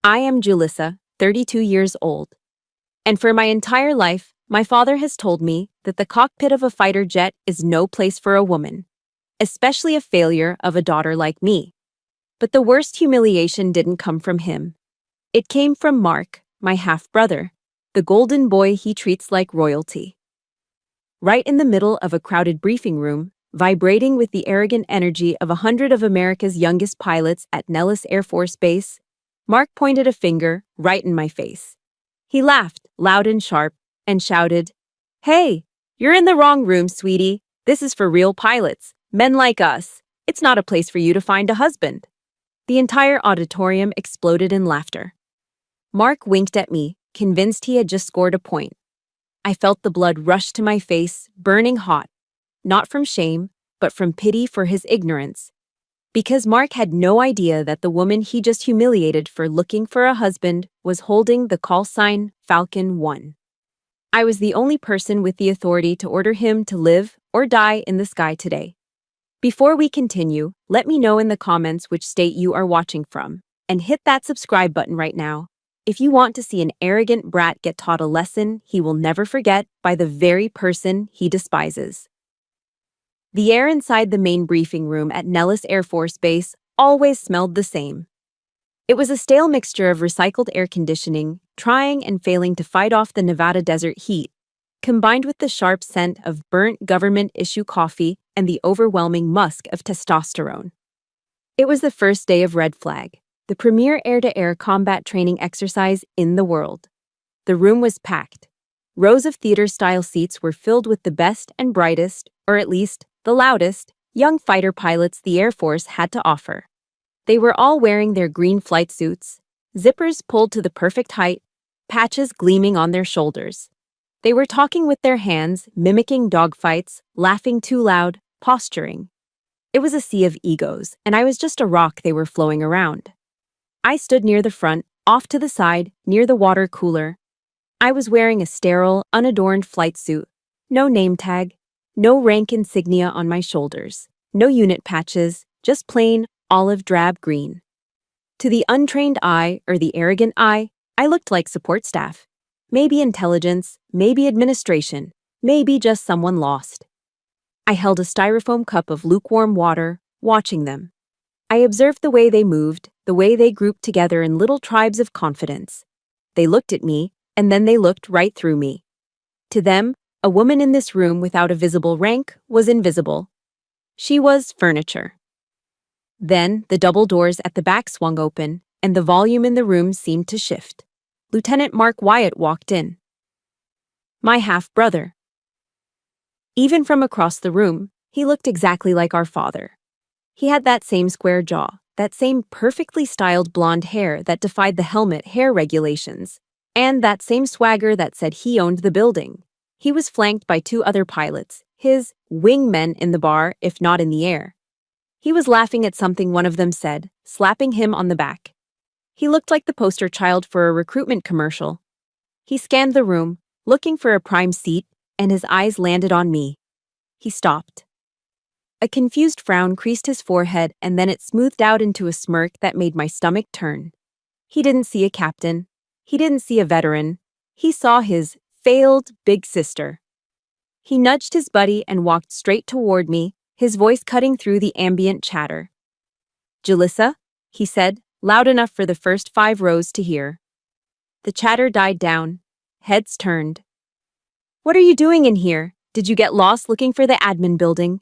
I am Julissa, 32 years old. And for my entire life, my father has told me that the cockpit of a fighter jet is no place for a woman, especially a failure of a daughter like me. But the worst humiliation didn't come from him. It came from Mark, my half-brother, the golden boy he treats like royalty. Right in the middle of a crowded briefing room, vibrating with the arrogant energy of 100 of America's youngest pilots at Nellis Air Force Base, Mark pointed a finger right in my face. He laughed, loud and sharp, and shouted, "Hey, you're in the wrong room, sweetie. This is for real pilots, men like us. It's not a place for you to find a husband." The entire auditorium exploded in laughter. Mark winked at me, convinced he had just scored a point. I felt the blood rush to my face, burning hot, not from shame, but from pity for his ignorance. Because Mark had no idea that the woman he just humiliated for looking for a husband was holding the call sign Falcon 1. I was the only person with the authority to order him to live or die in the sky today. Before we continue, let me know in the comments which state you are watching from, and hit that subscribe button right now if you want to see an arrogant brat get taught a lesson he will never forget by the very person he despises. The air inside the main briefing room at Nellis Air Force Base always smelled the same. It was a stale mixture of recycled air conditioning, trying and failing to fight off the Nevada desert heat, combined with the sharp scent of burnt government-issue coffee and the overwhelming musk of testosterone. It was the first day of Red Flag, the premier air-to-air combat training exercise in the world. The room was packed. Rows of theater-style seats were filled with the best and brightest, or at least the loudest, young fighter pilots the Air Force had to offer. They were all wearing their green flight suits, zippers pulled to the perfect height, patches gleaming on their shoulders. They were talking with their hands, mimicking dogfights, laughing too loud, posturing. It was a sea of egos, and I was just a rock they were flowing around. I stood near the front, off to the side, near the water cooler. I was wearing a sterile, unadorned flight suit, no name tag, no rank insignia on my shoulders, no unit patches, just plain olive drab green. To the untrained eye or the arrogant eye, I looked like support staff. Maybe intelligence, maybe administration, maybe just someone lost. I held a styrofoam cup of lukewarm water, watching them. I observed the way they moved, the way they grouped together in little tribes of confidence. They looked at me, and then they looked right through me. To them, a woman in this room without a visible rank was invisible. She was furniture. Then the double doors at the back swung open, and the volume in the room seemed to shift. Lieutenant Mark Wyatt walked in. My half-brother. Even from across the room, he looked exactly like our father. He had that same square jaw, that same perfectly styled blonde hair that defied the helmet hair regulations, and that same swagger that said he owned the building. He was flanked by two other pilots, his wingmen in the bar, if not in the air. He was laughing at something one of them said, slapping him on the back. He looked like the poster child for a recruitment commercial. He scanned the room, looking for a prime seat, and his eyes landed on me. He stopped. A confused frown creased his forehead, and then it smoothed out into a smirk that made my stomach turn. He didn't see a captain. He didn't see a veteran. He saw his failed big sister. He nudged his buddy and walked straight toward me, his voice cutting through the ambient chatter. "Julissa," he said, loud enough for the first 5 rows to hear. The chatter died down. Heads turned. "What are you doing in here? Did you get lost looking for the admin building?"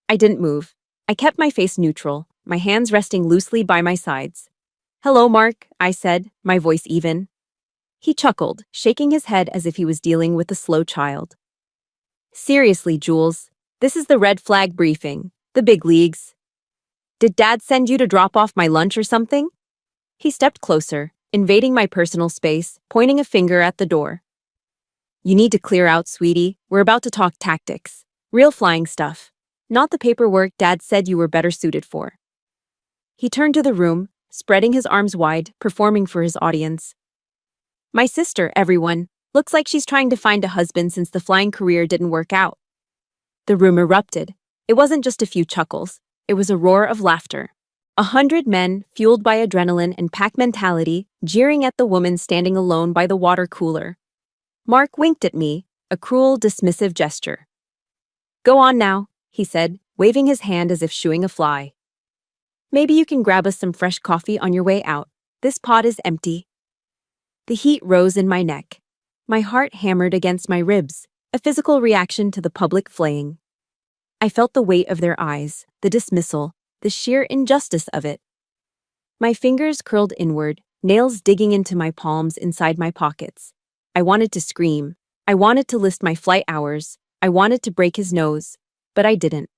I didn't move. I kept my face neutral, my hands resting loosely by my sides. "Hello, Mark," I said, my voice even. He chuckled, shaking his head as if he was dealing with a slow child. "Seriously, Jules, this is the red flag briefing, the big leagues. Did Dad send you to drop off my lunch or something?" He stepped closer, invading my personal space, pointing a finger at the door. "You need to clear out, sweetie. We're about to talk tactics. Real flying stuff. Not the paperwork Dad said you were better suited for." He turned to the room, spreading his arms wide, performing for his audience. "My sister, everyone. Looks like she's trying to find a husband since the flying career didn't work out." The room erupted. It wasn't just a few chuckles. It was a roar of laughter. 100 men, fueled by adrenaline and pack mentality, jeering at the woman standing alone by the water cooler. Mark winked at me, a cruel, dismissive gesture. "Go on now," he said, waving his hand as if shooing a fly. "Maybe you can grab us some fresh coffee on your way out. This pod is empty." The heat rose in my neck. My heart hammered against my ribs, a physical reaction to the public flaying. I felt the weight of their eyes, the dismissal, the sheer injustice of it. My fingers curled inward, nails digging into my palms inside my pockets. I wanted to scream. I wanted to list my flight hours. I wanted to break his nose, but I didn't.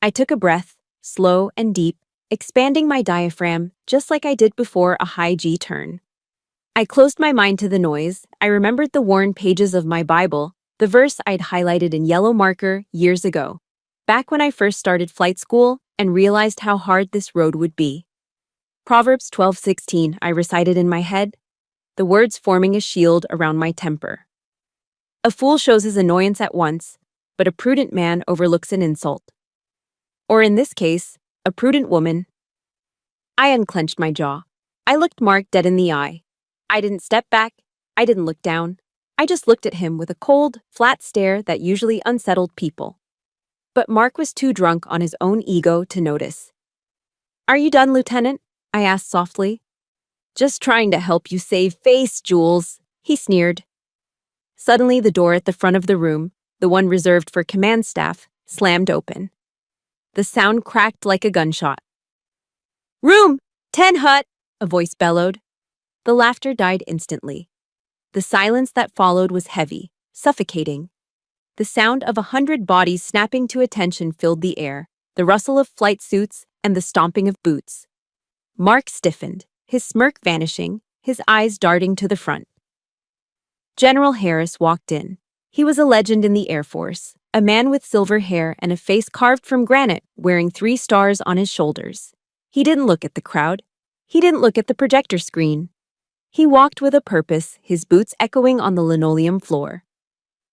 I took a breath, slow and deep, expanding my diaphragm just like I did before a high G turn. I closed my mind to the noise. I remembered the worn pages of my Bible, the verse I'd highlighted in yellow marker years ago, back when I first started flight school and realized how hard this road would be. Proverbs 12:16, I recited in my head, the words forming a shield around my temper. A fool shows his annoyance at once, but a prudent man overlooks an insult. Or in this case, a prudent woman. I unclenched my jaw. I looked Mark dead in the eye. I didn't step back. I didn't look down. I just looked at him with a cold, flat stare that usually unsettled people. But Mark was too drunk on his own ego to notice. "Are you done, Lieutenant?" I asked softly. "Just trying to help you save face, Jules," he sneered. Suddenly, the door at the front of the room, the one reserved for command staff, slammed open. The sound cracked like a gunshot. "Room 10 hut," a voice bellowed. The laughter died instantly. The silence that followed was heavy, suffocating. The sound of 100 bodies snapping to attention filled the air, the rustle of flight suits and the stomping of boots. Mark stiffened, his smirk vanishing, his eyes darting to the front. General Harris walked in. He was a legend in the Air Force, a man with silver hair and a face carved from granite, wearing 3 stars on his shoulders. He didn't look at the crowd. He didn't look at the projector screen. He walked with a purpose, his boots echoing on the linoleum floor.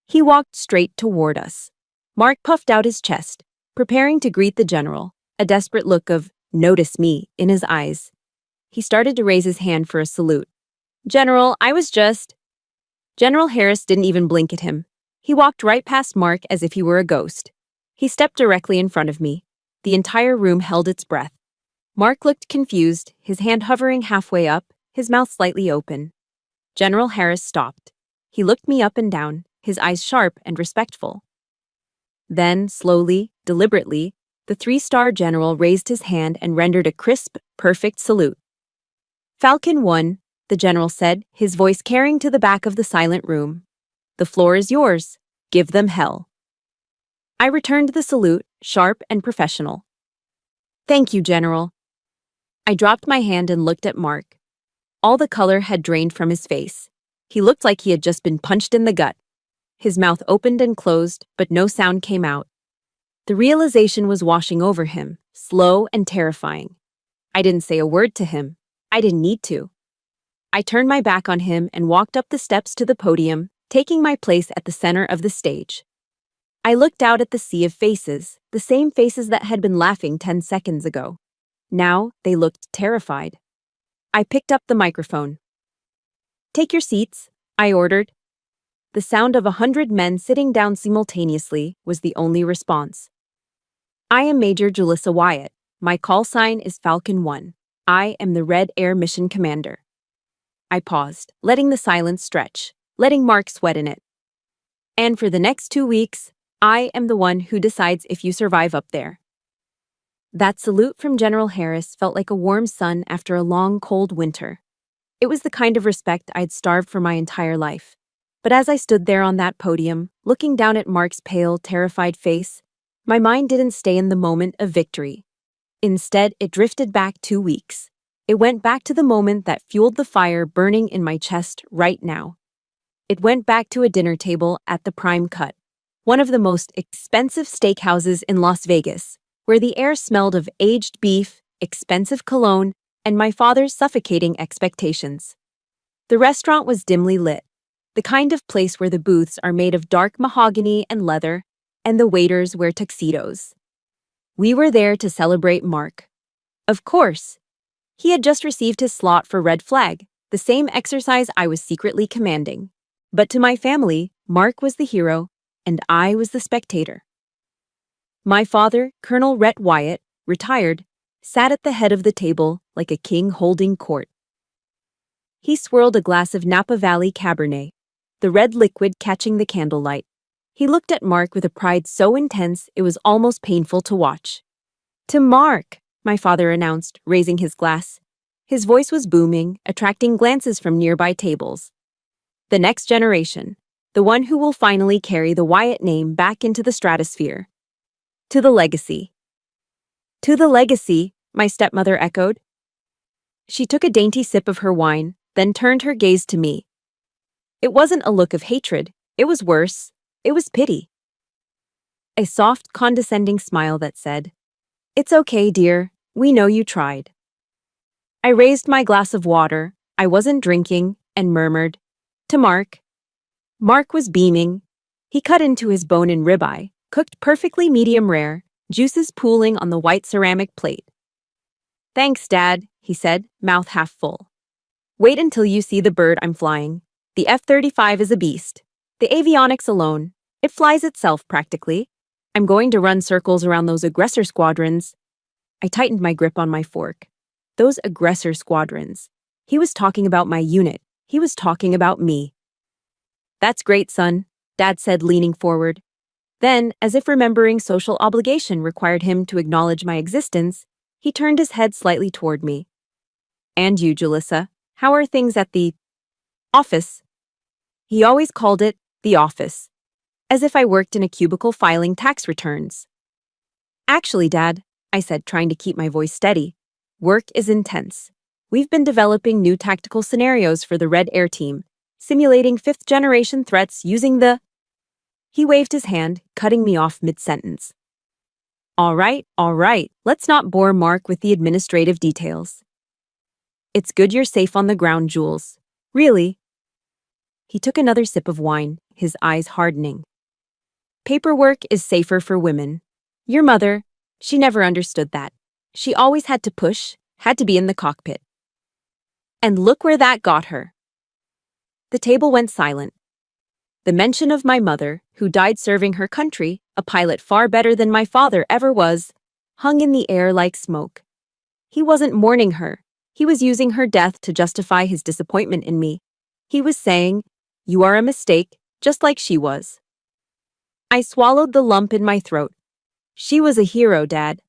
He walked straight toward us. Mark puffed out his chest, preparing to greet the general, a desperate look of "notice me" in his eyes. He started to raise his hand for a salute. "General, I was just..." General Harris didn't even blink at him. He walked right past Mark as if he were a ghost. He stepped directly in front of me. The entire room held its breath. Mark looked confused, his hand hovering halfway up, his mouth slightly open. General Harris stopped. He looked me up and down, his eyes sharp and respectful. Then, slowly, deliberately, the 3-star general raised his hand and rendered a crisp, perfect salute. "Falcon 1, the general said, his voice carrying to the back of the silent room. "The floor is yours. Give them hell." I returned the salute, sharp and professional. "Thank you, General." I dropped my hand and looked at Mark. All the color had drained from his face. He looked like he had just been punched in the gut. His mouth opened and closed, but no sound came out. The realization was washing over him, slow and terrifying. I didn't say a word to him. I didn't need to. I turned my back on him and walked up the steps to the podium, taking my place at the center of the stage. I looked out at the sea of faces, the same faces that had been laughing 10 seconds ago. Now they looked terrified. I picked up the microphone. "Take your seats," I ordered. The sound of 100 men sitting down simultaneously was the only response. "I am Major Julissa Wyatt. My call sign is Falcon 1. I am the Red Air Mission Commander." I paused, letting the silence stretch, letting Mark sweat in it. "And for the next 2 weeks, I am the one who decides if you survive up there." That salute from General Harris felt like a warm sun after a long, cold winter. It was the kind of respect I'd starved for my entire life. But as I stood there on that podium, looking down at Mark's pale, terrified face, my mind didn't stay in the moment of victory. Instead, it drifted back 2 weeks. It went back to the moment that fueled the fire burning in my chest right now. It went back to a dinner table at the Prime Cut, one of the most expensive steakhouses in Las Vegas, where the air smelled of aged beef, expensive cologne, and my father's suffocating expectations. The restaurant was dimly lit, the kind of place where the booths are made of dark mahogany and leather, and the waiters wear tuxedos. We were there to celebrate Mark. Of course. He had just received his slot for red flag, the same exercise I was secretly commanding. But to my family, Mark was the hero, and I was the spectator. My father, Colonel Rhett Wyatt, retired, sat at the head of the table like a king holding court. He swirled a glass of Napa Valley Cabernet, the red liquid catching the candlelight. He looked at Mark with a pride so intense it was almost painful to watch. "To Mark," my father announced, raising his glass. His voice was booming, attracting glances from nearby tables. "The next generation, the one who will finally carry the Wyatt name back into the stratosphere. To the legacy." "To the legacy," my stepmother echoed. She took a dainty sip of her wine, then turned her gaze to me. It wasn't a look of hatred, it was worse, it was pity. A soft, condescending smile that said, "It's okay, dear, we know you tried." I raised my glass of water, I wasn't drinking, and murmured, "To Mark." Mark was beaming. He cut into his bone-in ribeye, cooked perfectly medium rare, juices pooling on the white ceramic plate. "Thanks, Dad," he said, mouth half full. "Wait until you see the bird I'm flying. The F-35 is a beast. The avionics alone, it flies itself practically. I'm going to run circles around those aggressor squadrons." I tightened my grip on my fork. Those aggressor squadrons. He was talking about my unit. He was talking about me. "That's great, son," Dad said, leaning forward. Then, as if remembering social obligation required him to acknowledge my existence, he turned his head slightly toward me. "And you, Julissa, how are things at the office?" He always called it the office, as if I worked in a cubicle filing tax returns. "Actually, Dad," I said, trying to keep my voice steady, "work is intense. We've been developing new tactical scenarios for the Red Air Team, simulating fifth-generation threats using the..." He waved his hand, cutting me off mid-sentence. All right, let's not bore Mark with the administrative details. "It's good you're safe on the ground, Jules. Really." He took another sip of wine, his eyes hardening. "Paperwork is safer for women. Your mother, she never understood that. She always had to push, had to be in the cockpit. And look where that got her." The table went silent. The mention of my mother, who died serving her country, a pilot far better than my father ever was, hung in the air like smoke. He wasn't mourning her. He was using her death to justify his disappointment in me. He was saying, "You are a mistake, just like she was." I swallowed the lump in my throat. "She was a hero, Dad."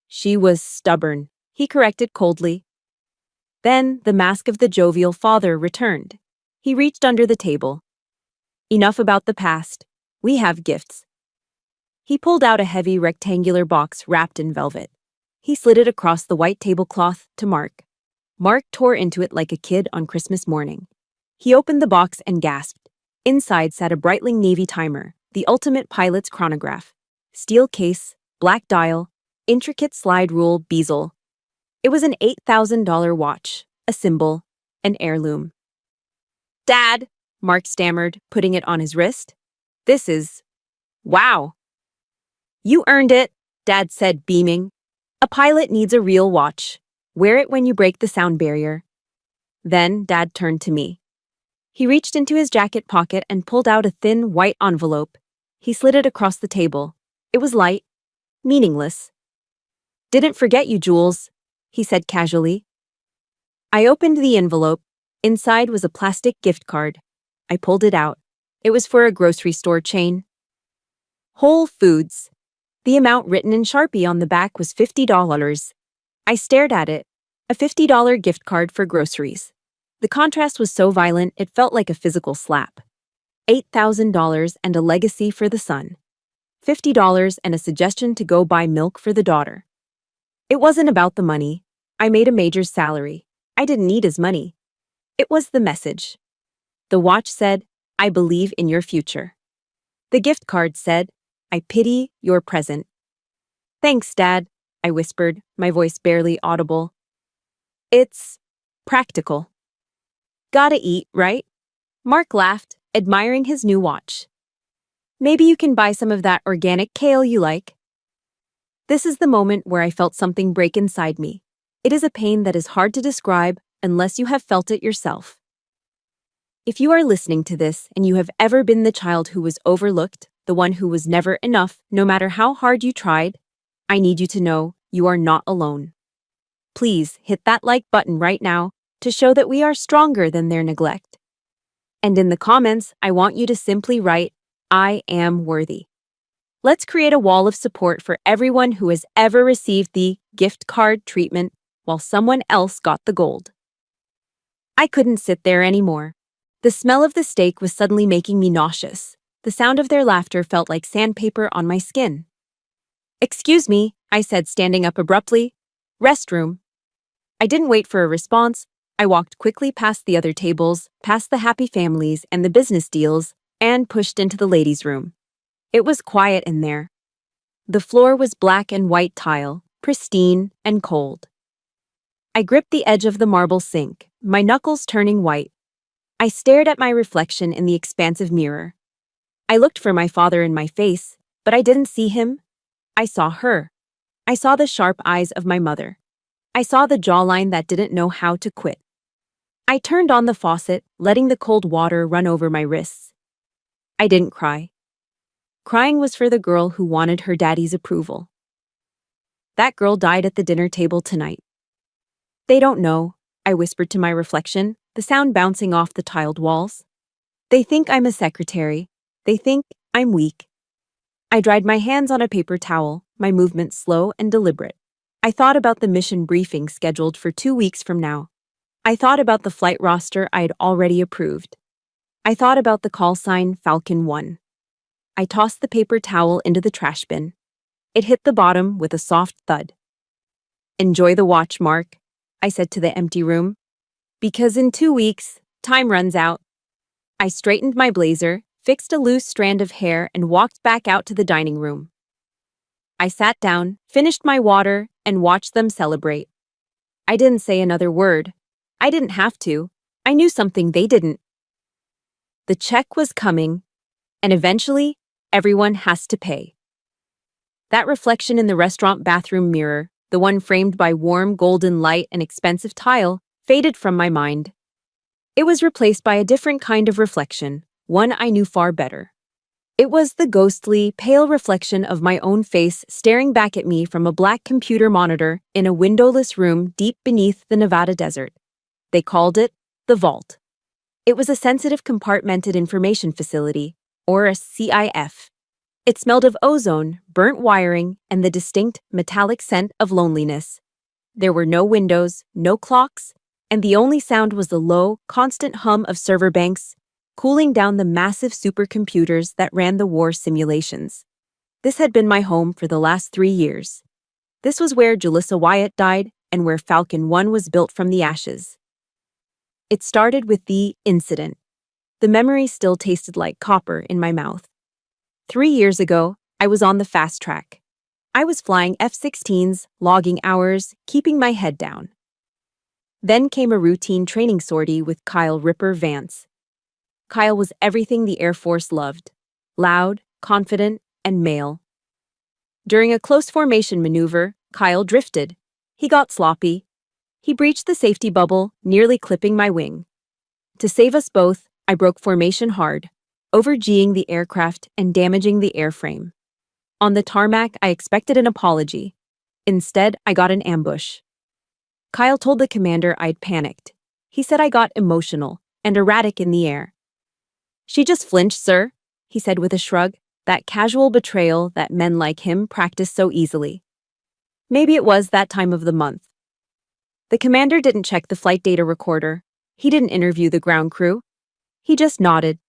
"She was stubborn," he corrected coldly. Then the mask of the jovial father returned. He reached under the table. "Enough about the past. We have gifts." He pulled out a heavy rectangular box wrapped in velvet. He slid it across the white tablecloth to Mark. Mark tore into it like a kid on Christmas morning. He opened the box and gasped. Inside sat a Breitling Navy timer, the ultimate pilot's chronograph. Steel case, black dial, intricate slide rule bezel. It was an $8,000 watch, a symbol, an heirloom. "Dad," Mark stammered, putting it on his wrist. "This is... wow." "You earned it," Dad said, beaming. "A pilot needs a real watch. Wear it when you break the sound barrier." Then Dad turned to me. He reached into his jacket pocket and pulled out a thin, white envelope. He slid it across the table. It was light, meaningless. "Didn't forget you, Jules," he said casually. I opened the envelope. Inside was a plastic gift card. I pulled it out. It was for a grocery store chain. Whole Foods. The amount written in Sharpie on the back was $50. I stared at it. A $50 gift card for groceries. The contrast was so violent it felt like a physical slap. $8,000 and a legacy for the son. $50 and a suggestion to go buy milk for the daughter. It wasn't about the money. I made a major's salary. I didn't need his money. It was the message. The watch said, "I believe in your future." The gift card said, "I pity your present." "Thanks, Dad," I whispered, my voice barely audible. "It's practical." "Gotta eat, right?" Mark laughed, admiring his new watch. "Maybe you can buy some of that organic kale you like." This is the moment where I felt something break inside me. It is a pain that is hard to describe unless you have felt it yourself. If you are listening to this and you have ever been the child who was overlooked, the one who was never enough, no matter how hard you tried, I need you to know you are not alone. Please hit that like button right now to show that we are stronger than their neglect. And in the comments, I want you to simply write, "I am worthy." Let's create a wall of support for everyone who has ever received the gift card treatment while someone else got the gold. I couldn't sit there anymore. The smell of the steak was suddenly making me nauseous. The sound of their laughter felt like sandpaper on my skin. "Excuse me," I said, standing up abruptly. "Restroom." I didn't wait for a response. I walked quickly past the other tables, past the happy families and the business deals, and pushed into the ladies' room. It was quiet in there. The floor was black and white tile, pristine and cold. I gripped the edge of the marble sink, my knuckles turning white. I stared at my reflection in the expansive mirror. I looked for my father in my face, but I didn't see him. I saw her. I saw the sharp eyes of my mother. I saw the jawline that didn't know how to quit. I turned on the faucet, letting the cold water run over my wrists. I didn't cry. Crying was for the girl who wanted her daddy's approval. That girl died at the dinner table tonight. They don't know, I whispered to my reflection, the sound bouncing off the tiled walls. They think I'm a secretary. They think I'm weak. I dried my hands on a paper towel, my movements slow and deliberate. I thought about the mission briefing scheduled for 2 weeks from now. I thought about the flight roster I had already approved. I thought about the call sign Falcon 1. I tossed the paper towel into the trash bin. It hit the bottom with a soft thud. "Enjoy the watch, Mark," I said to the empty room. "Because in 2 weeks, time runs out." I straightened my blazer, fixed a loose strand of hair, and walked back out to the dining room. I sat down, finished my water, and watched them celebrate. I didn't say another word. I didn't have to. I knew something they didn't. The check was coming, and eventually, everyone has to pay. That reflection in the restaurant bathroom mirror, the one framed by warm golden light and expensive tile, faded from my mind. It was replaced by a different kind of reflection, one I knew far better. It was the ghostly, pale reflection of my own face staring back at me from a black computer monitor in a windowless room deep beneath the Nevada desert. They called it the Vault. It was a sensitive compartmented information facility, or a CIF. It smelled of ozone, burnt wiring, and the distinct metallic scent of loneliness. There were no windows, no clocks, and the only sound was the low, constant hum of server banks cooling down the massive supercomputers that ran the war simulations. This had been my home for the last 3 years. This was where Jalissa Wyatt died and where Falcon 1 was built from the ashes. It started with the incident. The memory still tasted like copper in my mouth. 3 years ago, I was on the fast track. I was flying F-16s, logging hours, keeping my head down. Then came a routine training sortie with Kyle "Ripper" Vance. Kyle was everything the Air Force loved: loud, confident, and male. During a close formation maneuver, Kyle drifted. He got sloppy. He breached the safety bubble, nearly clipping my wing. To save us both, I broke formation hard, over-G'ing the aircraft and damaging the airframe. On the tarmac, I expected an apology. Instead, I got an ambush. Kyle told the commander I'd panicked. He said I got emotional and erratic in the air. "She just flinched, sir," he said with a shrug, that casual betrayal that men like him practice so easily. Maybe it was that time of the month. The commander didn't check the flight data recorder. He didn't interview the ground crew. He just nodded.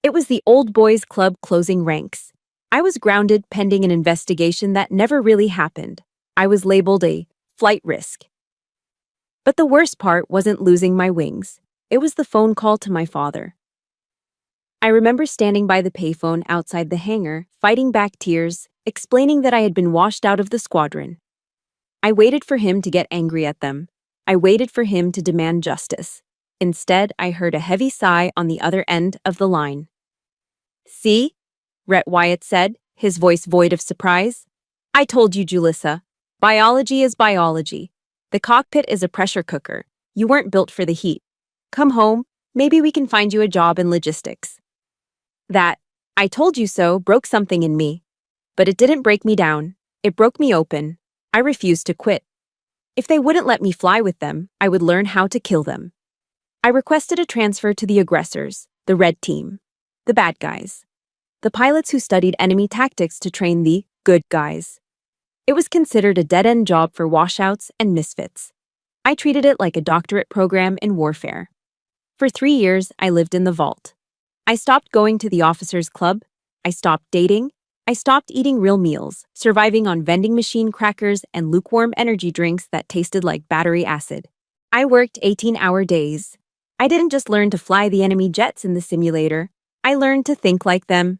It was the old boys club closing ranks. I was grounded pending an investigation that never really happened. I was labeled a flight risk. But the worst part wasn't losing my wings. It was the phone call to my father. I remember standing by the payphone outside the hangar, fighting back tears, explaining that I had been washed out of the squadron. I waited for him to get angry at them. I waited for him to demand justice. Instead, I heard a heavy sigh on the other end of the line. "See?" Rhett Wyatt said, his voice void of surprise. I told you, Julissa. Biology is biology. The cockpit is a pressure cooker. You weren't built for the heat. Come home, maybe we can find you a job in logistics. That, I told you so, broke something in me. But it didn't break me down. It broke me open. I refused to quit. If they wouldn't let me fly with them, I would learn how to kill them. I requested a transfer to the aggressors, the red team, the bad guys, the pilots who studied enemy tactics to train the good guys. It was considered a dead-end job for washouts and misfits. I treated it like a doctorate program in warfare. For 3 years, I lived in the vault. I stopped going to the officers' club. I stopped dating. I stopped eating real meals, surviving on vending machine crackers and lukewarm energy drinks that tasted like battery acid. I worked 18-hour days. I didn't just learn to fly the enemy jets in the simulator. I learned to think like them.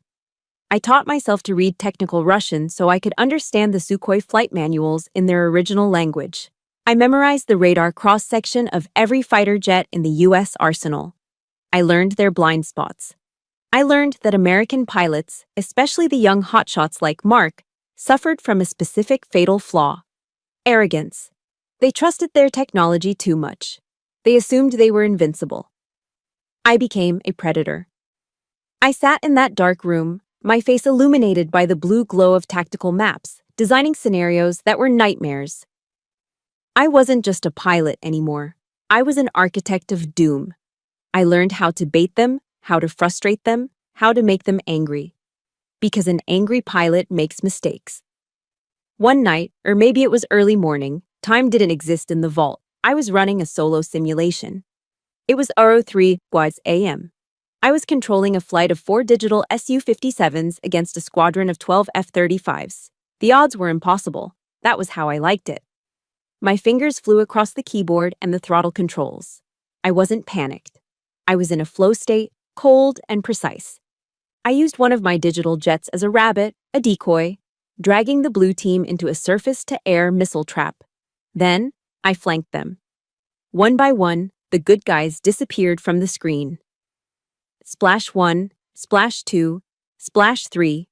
I taught myself to read technical Russian so I could understand the Sukhoi flight manuals in their original language. I memorized the radar cross-section of every fighter jet in the U.S. arsenal. I learned their blind spots. I learned that American pilots, especially the young hotshots like Mark, suffered from a specific fatal flaw: arrogance. They trusted their technology too much. They assumed they were invincible. I became a predator. I sat in that dark room, my face illuminated by the blue glow of tactical maps, designing scenarios that were nightmares. I wasn't just a pilot anymore. I was an architect of doom. I learned how to bait them, how to frustrate them, how to make them angry. Because an angry pilot makes mistakes. One night, or maybe it was early morning, time didn't exist in the vault. I was running a solo simulation. It was 03 a.m. I was controlling a flight of 4 digital Su-57s against a squadron of 12 F-35s. The odds were impossible. That was how I liked it. My fingers flew across the keyboard and the throttle controls. I wasn't panicked. I was in a flow state, cold and precise. I used one of my digital jets as a rabbit, a decoy, dragging the blue team into a surface-to-air missile trap. Then, I flanked them. One by one, the good guys disappeared from the screen. Splash 1, splash 2, splash 3.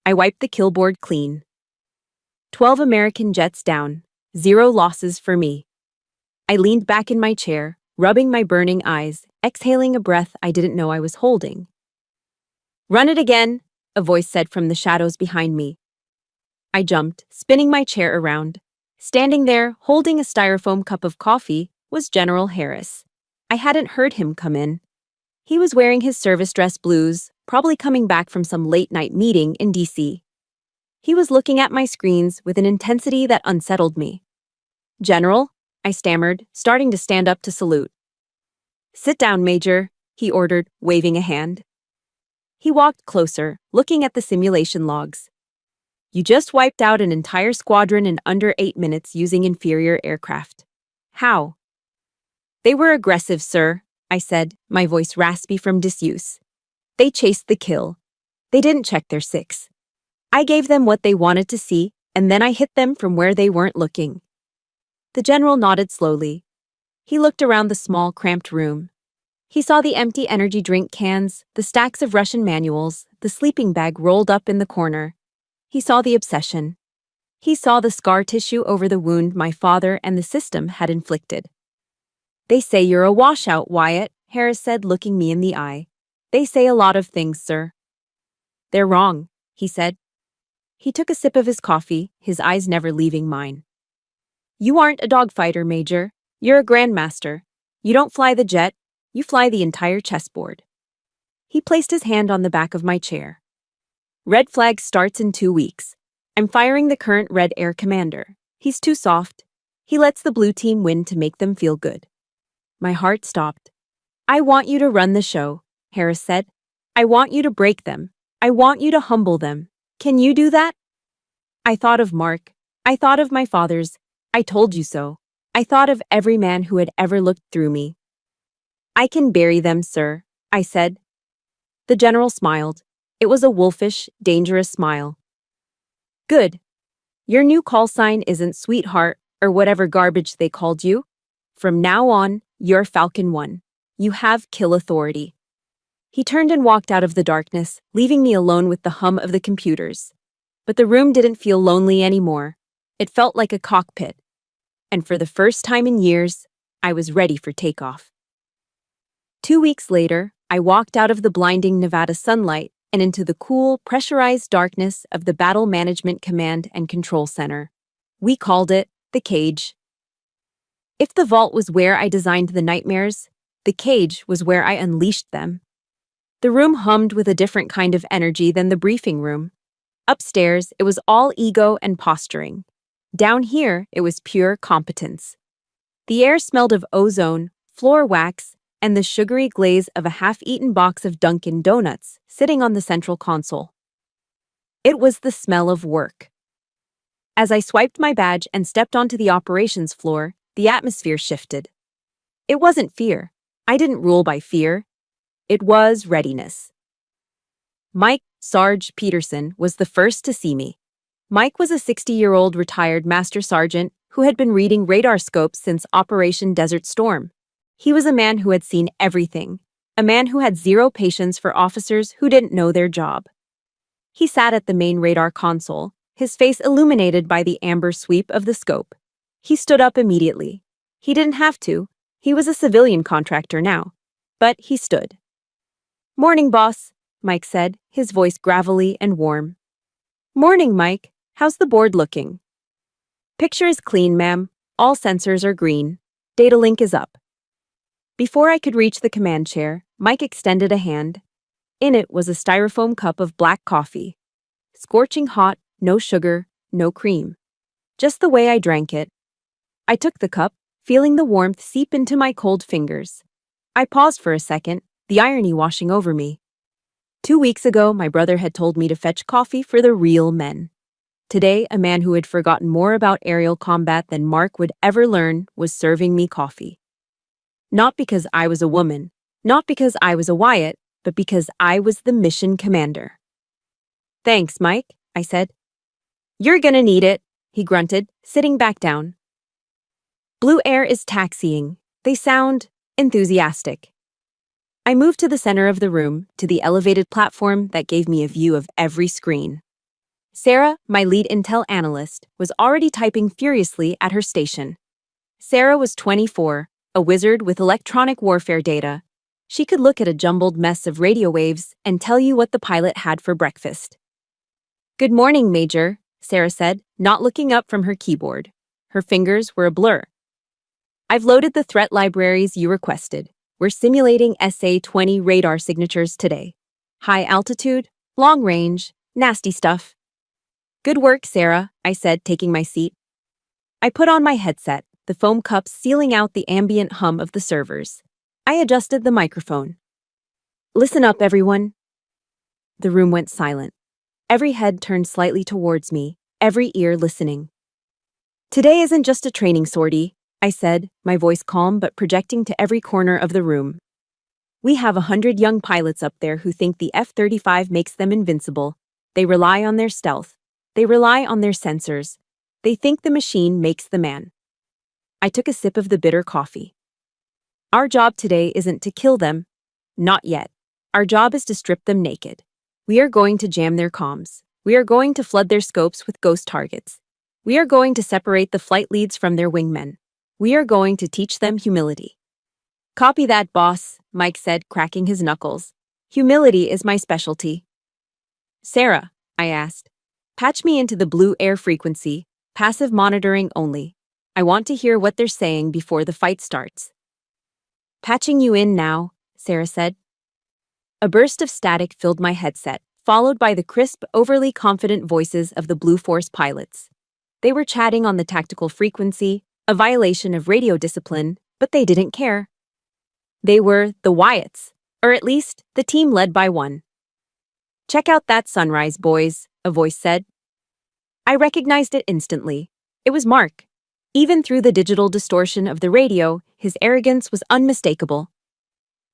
I wiped the kill board clean. 12 American jets down, 0 losses for me. I leaned back in my chair, rubbing my burning eyes, exhaling a breath I didn't know I was holding. "Run it again," a voice said from the shadows behind me. I jumped, spinning my chair around. Standing there, holding a styrofoam cup of coffee, was General Harris. I hadn't heard him come in. He was wearing his service dress blues, probably coming back from some late-night meeting in D.C. He was looking at my screens with an intensity that unsettled me. "General," I stammered, starting to stand up to salute. "Sit down, Major," he ordered, waving a hand. He walked closer, looking at the simulation logs. "You just wiped out an entire squadron in under 8 minutes using inferior aircraft. How?" "They were aggressive, sir," I said, my voice raspy from disuse. "They chased the kill. They didn't check their six. I gave them what they wanted to see, and then I hit them from where they weren't looking." The general nodded slowly. He looked around the small, cramped room. He saw the empty energy drink cans, the stacks of Russian manuals, the sleeping bag rolled up in the corner. He saw the obsession. He saw the scar tissue over the wound my father and the system had inflicted. "They say you're a washout, Wyatt," Harris said, looking me in the eye. "They say a lot of things, sir." "They're wrong," he said. He took a sip of his coffee, his eyes never leaving mine. "You aren't a dogfighter, Major. You're a grandmaster. You don't fly the jet, you fly the entire chessboard." He placed his hand on the back of my chair. "Red flag starts in 2 weeks. I'm firing the current Red Air Commander. He's too soft. He lets the blue team win to make them feel good." My heart stopped. "I want you to run the show," Harris said. "I want you to break them. I want you to humble them. Can you do that?" I thought of Mark. I thought of my father's "I told you so." I thought of every man who had ever looked through me. "I can bury them, sir," I said. The general smiled. It was a wolfish, dangerous smile. "Good. Your new call sign isn't Sweetheart or whatever garbage they called you. From now on, you're Falcon 1. You have kill authority." He turned and walked out of the darkness, leaving me alone with the hum of the computers. But the room didn't feel lonely anymore. It felt like a cockpit. And for the first time in years, I was ready for takeoff. 2 weeks later, I walked out of the blinding Nevada sunlight and into the cool, pressurized darkness of the Battle Management Command and Control Center. We called it the cage. If the vault was where I designed the nightmares, the cage was where I unleashed them. The room hummed with a different kind of energy than the briefing room. Upstairs, it was all ego and posturing. Down here, it was pure competence. The air smelled of ozone, floor wax, and the sugary glaze of a half-eaten box of Dunkin' Donuts sitting on the central console. It was the smell of work. As I swiped my badge and stepped onto the operations floor, the atmosphere shifted. It wasn't fear. I didn't rule by fear. It was readiness. Mike Sarge Peterson was the first to see me. Mike was a 60-year-old retired master sergeant who had been reading radar scopes since Operation Desert Storm. He was a man who had seen everything, a man who had zero patience for officers who didn't know their job. He sat at the main radar console, his face illuminated by the amber sweep of the scope. He stood up immediately. He didn't have to. He was a civilian contractor now. But he stood. "Morning, boss," Mike said, his voice gravelly and warm. "Morning, Mike. How's the board looking?" "Picture is clean, ma'am. All sensors are green. Data link is up." Before I could reach the command chair, Mike extended a hand. In it was a styrofoam cup of black coffee. Scorching hot, no sugar, no cream. Just the way I drank it. I took the cup, feeling the warmth seep into my cold fingers. I paused for a second, the irony washing over me. 2 weeks ago, my brother had told me to fetch coffee for the real men. Today, a man who had forgotten more about aerial combat than Mark would ever learn was serving me coffee. Not because I was a woman, not because I was a Wyatt, but because I was the mission commander. "Thanks, Mike," I said. "You're gonna need it," he grunted, sitting back down. Blue air is taxiing. They sound enthusiastic. I moved to the center of the room, to the elevated platform that gave me a view of every screen. Sarah, my lead intel analyst, was already typing furiously at her station. Sarah was 24, a wizard with electronic warfare data. She could look at a jumbled mess of radio waves and tell you what the pilot had for breakfast. "Good morning, Major," Sarah said, not looking up from her keyboard. Her fingers were a blur. "I've loaded the threat libraries you requested. We're simulating SA-20 radar signatures today. High altitude, long range, nasty stuff." "Good work, Sarah," I said, taking my seat. I put on my headset, the foam cups sealing out the ambient hum of the servers. I adjusted the microphone. "Listen up, everyone." The room went silent. Every head turned slightly towards me, every ear listening. "Today isn't just a training sortie," I said, my voice calm but projecting to every corner of the room. "We have 100 young pilots up there who think the F-35 makes them invincible. They rely on their stealth. They rely on their sensors. They think the machine makes the man." I took a sip of the bitter coffee. "Our job today isn't to kill them. Not yet. Our job is to strip them naked. We are going to jam their comms. We are going to flood their scopes with ghost targets. We are going to separate the flight leads from their wingmen. We are going to teach them humility." "Copy that, boss," Mike said, cracking his knuckles. "Humility is my specialty." "Sarah," I asked, "patch me into the blue air frequency, passive monitoring only. I want to hear what they're saying before the fight starts." "Patching you in now," Sarah said. A burst of static filled my headset, followed by the crisp, overly confident voices of the Blue Force pilots. They were chatting on the tactical frequency, a violation of radio discipline, but they didn't care. They were the Wyatts, or at least the team led by one. "Check out that sunrise, boys," a voice said. I recognized it instantly. It was Mark. Even through the digital distortion of the radio, his arrogance was unmistakable.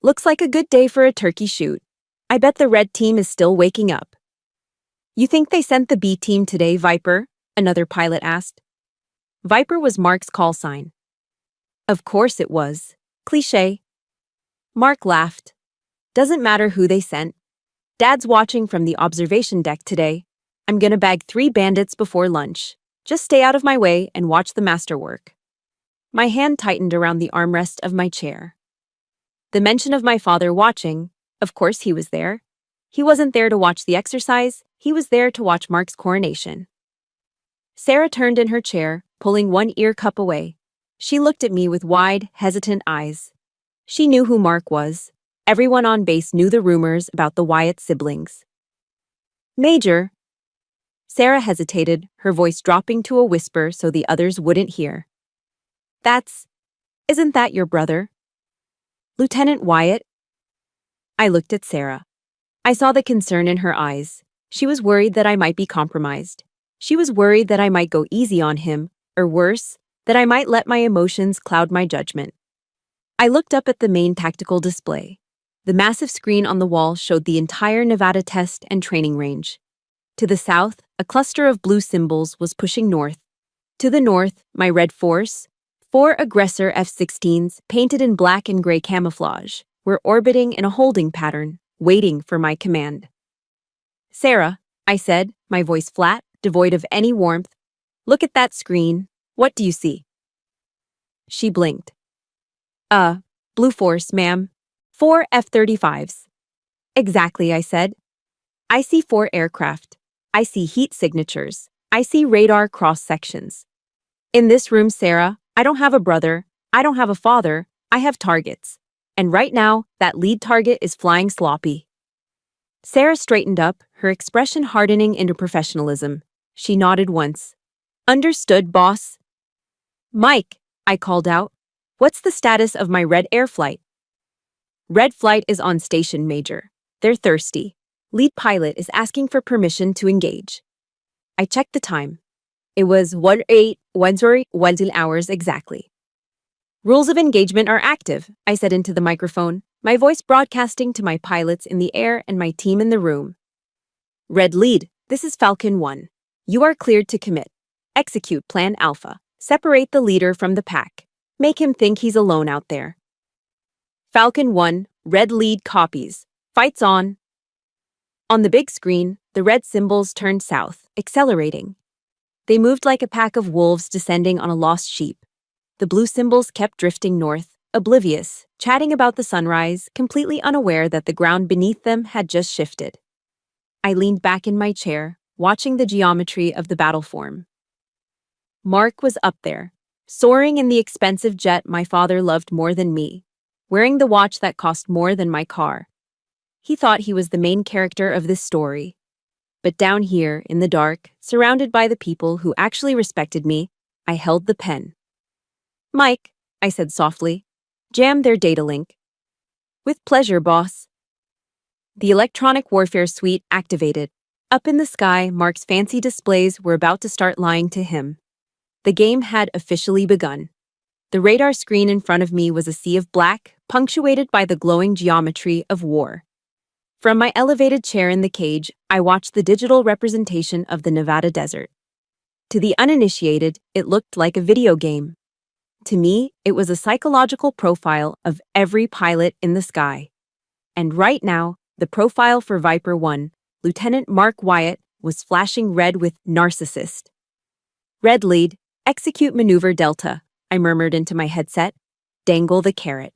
"Looks like a good day for a turkey shoot. I bet the red team is still waking up." "You think they sent the B team today, Viper?" another pilot asked. Viper was Mark's call sign. "Of course it was. Cliché." Mark laughed. "Doesn't matter who they sent. Dad's watching from the observation deck today. I'm gonna bag 3 bandits before lunch. Just stay out of my way and watch the masterwork. My hand tightened around the armrest of my chair. The mention of my father watching, of course he was there. He wasn't there to watch the exercise, he was there to watch Mark's coronation. Sarah turned in her chair, pulling one ear cup away. She looked at me with wide, hesitant eyes. She knew who Mark was. Everyone on base knew the rumors about the Wyatt siblings. Major. Sarah hesitated, her voice dropping to a whisper so the others wouldn't hear. Isn't that your brother? Lieutenant Wyatt? I looked at Sarah. I saw the concern in her eyes. She was worried that I might be compromised. She was worried that I might go easy on him, or worse, that I might let my emotions cloud my judgment. I looked up at the main tactical display. The massive screen on the wall showed the entire Nevada test and training range. To the south, a cluster of blue symbols was pushing north. To the north, my red force, 4 aggressor F-16s painted in black and gray camouflage, were orbiting in a holding pattern, waiting for my command. Sarah, I said, my voice flat, devoid of any warmth, look at that screen. What do you see? She blinked. Blue force, ma'am. 4 F-35s. Exactly, I said. I see 4 aircraft. I see heat signatures. I see radar cross-sections. In this room, Sarah, I don't have a brother. I don't have a father. I have targets. And right now, that lead target is flying sloppy. Sarah straightened up, her expression hardening into professionalism. She nodded once. Understood, boss. Mike, I called out. What's the status of my Red Air flight? Red flight is on station, Major. They're thirsty. Lead pilot is asking for permission to engage. I checked the time. It was 18:10 hours exactly. Rules of engagement are active, I said into the microphone, my voice broadcasting to my pilots in the air and my team in the room. Red lead, this is Falcon 1. You are cleared to commit. Execute Plan Alpha. Separate the leader from the pack. Make him think he's alone out there. Falcon 1, red lead copies. Fights on. On the big screen, the red symbols turned south, accelerating. They moved like a pack of wolves descending on a lost sheep. The blue symbols kept drifting north, oblivious, chatting about the sunrise, completely unaware that the ground beneath them had just shifted. I leaned back in my chair, watching the geometry of the battle form. Mark was up there, soaring in the expensive jet my father loved more than me, wearing the watch that cost more than my car. He thought he was the main character of this story. But down here, in the dark, surrounded by the people who actually respected me, I held the pen. Mike, I said softly, jam their data link. With pleasure, boss. The electronic warfare suite activated. Up in the sky, Mark's fancy displays were about to start lying to him. The game had officially begun. The radar screen in front of me was a sea of black, punctuated by the glowing geometry of war. From my elevated chair in the cage, I watched the digital representation of the Nevada desert. To the uninitiated, it looked like a video game. To me, it was a psychological profile of every pilot in the sky. And right now, the profile for Viper 1, Lieutenant Mark Wyatt, was flashing red with narcissist. Red lead, execute maneuver Delta, I murmured into my headset. Dangle the carrot.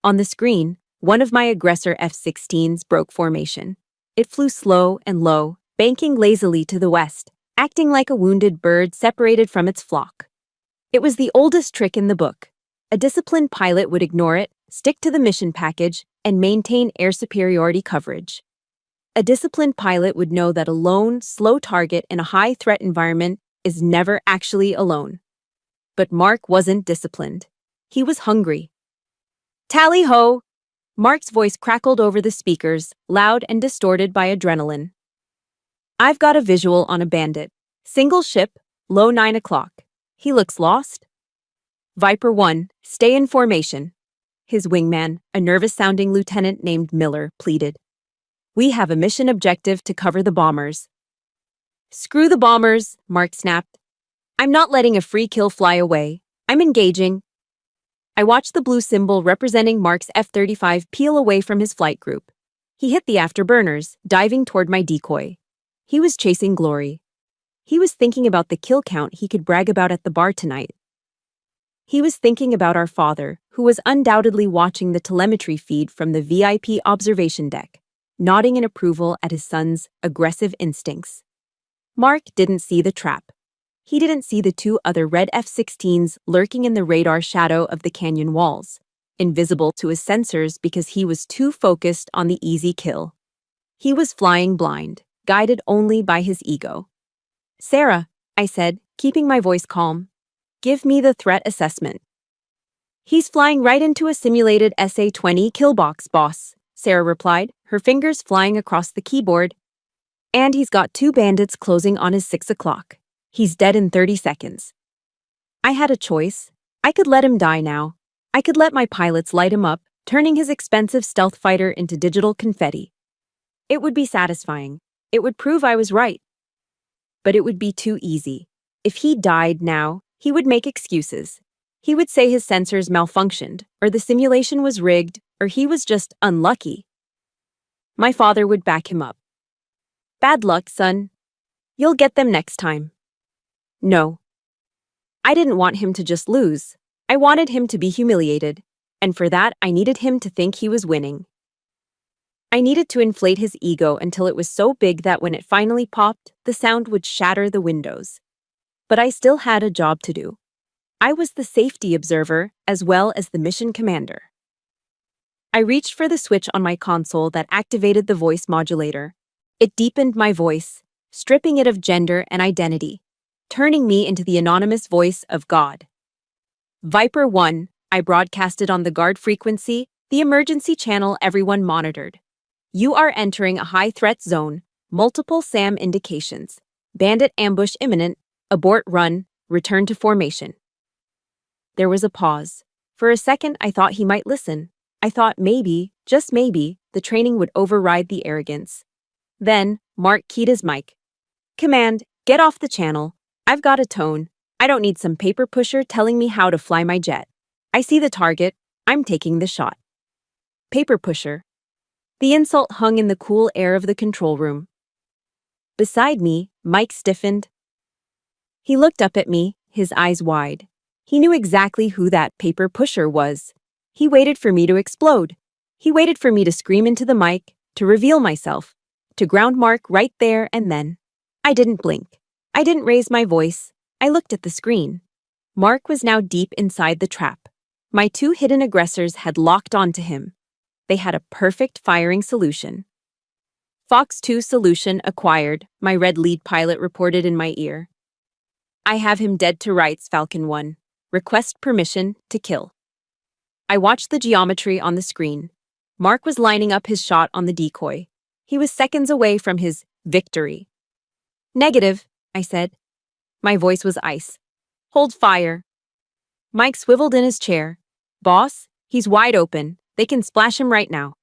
On the screen, one of my aggressor F-16s broke formation. It flew slow and low, banking lazily to the west, acting like a wounded bird separated from its flock. It was the oldest trick in the book. A disciplined pilot would ignore it, stick to the mission package, and maintain air superiority coverage. A disciplined pilot would know that a lone, slow target in a high-threat environment is never actually alone. But Mark wasn't disciplined. He was hungry. Tally-ho! Mark's voice crackled over the speakers, loud and distorted by adrenaline. I've got a visual on a bandit. Single ship, low 9 o'clock. He looks lost. Viper 1, stay in formation. His wingman, a nervous-sounding lieutenant named Miller, pleaded. We have a mission objective to cover the bombers. Screw the bombers, Mark snapped. I'm not letting a free kill fly away. I'm engaging. I watched the blue symbol representing Mark's F-35 peel away from his flight group. He hit the afterburners, diving toward my decoy. He was chasing glory. He was thinking about the kill count he could brag about at the bar tonight. He was thinking about our father, who was undoubtedly watching the telemetry feed from the VIP observation deck, nodding in approval at his son's aggressive instincts. Mark didn't see the trap. He didn't see the two other red F-16s lurking in the radar shadow of the canyon walls, invisible to his sensors because he was too focused on the easy kill. He was flying blind, guided only by his ego. "Sarah," I said, keeping my voice calm, "give me the threat assessment." "He's flying right into a simulated SA-20 kill box, boss," Sarah replied, her fingers flying across the keyboard. "And he's got 2 bandits closing on his 6 o'clock. He's dead in 30 seconds. I had a choice. I could let him die now. I could let my pilots light him up, turning his expensive stealth fighter into digital confetti. It would be satisfying. It would prove I was right. But it would be too easy. If he died now, he would make excuses. He would say his sensors malfunctioned, or the simulation was rigged, or he was just unlucky. My father would back him up. "Bad luck, son. You'll get them next time." No. I didn't want him to just lose. I wanted him to be humiliated, and for that I needed him to think he was winning. I needed to inflate his ego until it was so big that when it finally popped, the sound would shatter the windows. But I still had a job to do. I was the safety observer as well as the mission commander. I reached for the switch on my console that activated the voice modulator. It deepened my voice, stripping it of gender and identity, turning me into the anonymous voice of God. "Viper 1, I broadcasted on the guard frequency, the emergency channel everyone monitored. You are entering a high-threat zone, multiple SAM indications. Bandit ambush imminent, abort run, return to formation." There was a pause. For a second, I thought he might listen. I thought maybe, just maybe, the training would override the arrogance. Then, Mark keyed his mic. "Command, get off the channel. I've got a tone. I don't need some paper pusher telling me how to fly my jet. I see the target. I'm taking the shot." Paper pusher. The insult hung in the cool air of the control room. Beside me, Mike stiffened. He looked up at me, his eyes wide. He knew exactly who that paper pusher was. He waited for me to explode. He waited for me to scream into the mic, to reveal myself, to ground Mark right there and then. I didn't blink. I didn't raise my voice. I looked at the screen. Mark was now deep inside the trap. My 2 hidden aggressors had locked onto him. They had a perfect firing solution. "Fox 2 solution acquired," my red lead pilot reported in my ear. "I have him dead to rights, Falcon 1. Request permission to kill." I watched the geometry on the screen. Mark was lining up his shot on the decoy. He was seconds away from his victory. "Negative," I said. My voice was ice. "Hold fire." Mike swiveled in his chair. "Boss, he's wide open. They can splash him right now."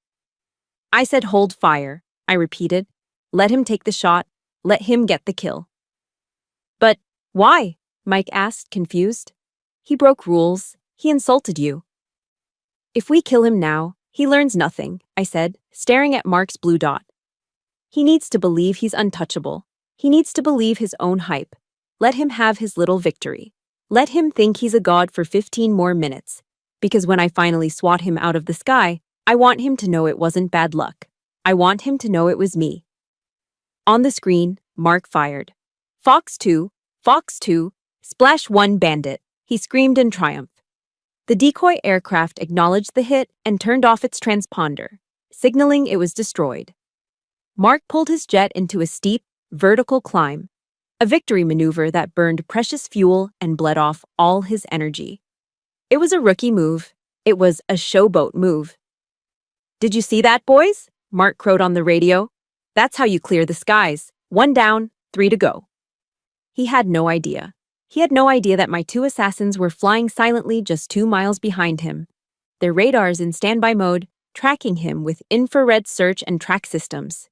I said hold fire, I repeated. Let him take the shot. Let him get the kill. "But why?" Mike asked, confused. "He broke rules. He insulted you." "If we kill him now, he learns nothing," I said, staring at Mark's blue dot. "He needs to believe he's untouchable. He needs to believe his own hype. Let him have his little victory. Let him think he's a god for 15 more minutes. Because when I finally swat him out of the sky, I want him to know it wasn't bad luck. I want him to know it was me." On the screen, Mark fired. Fox 2, splash 1 bandit," he screamed in triumph. The decoy aircraft acknowledged the hit and turned off its transponder, signaling it was destroyed. Mark pulled his jet into a steep, vertical climb, a victory maneuver that burned precious fuel and bled off all his energy. It was a rookie move. It was a showboat move. "Did you see that, boys?" Mark crowed on the radio. "That's how you clear the skies. 1 down, 3 to go." He had no idea. He had no idea that my 2 assassins were flying silently just 2 miles behind him, their radars in standby mode, tracking him with infrared search and track systems.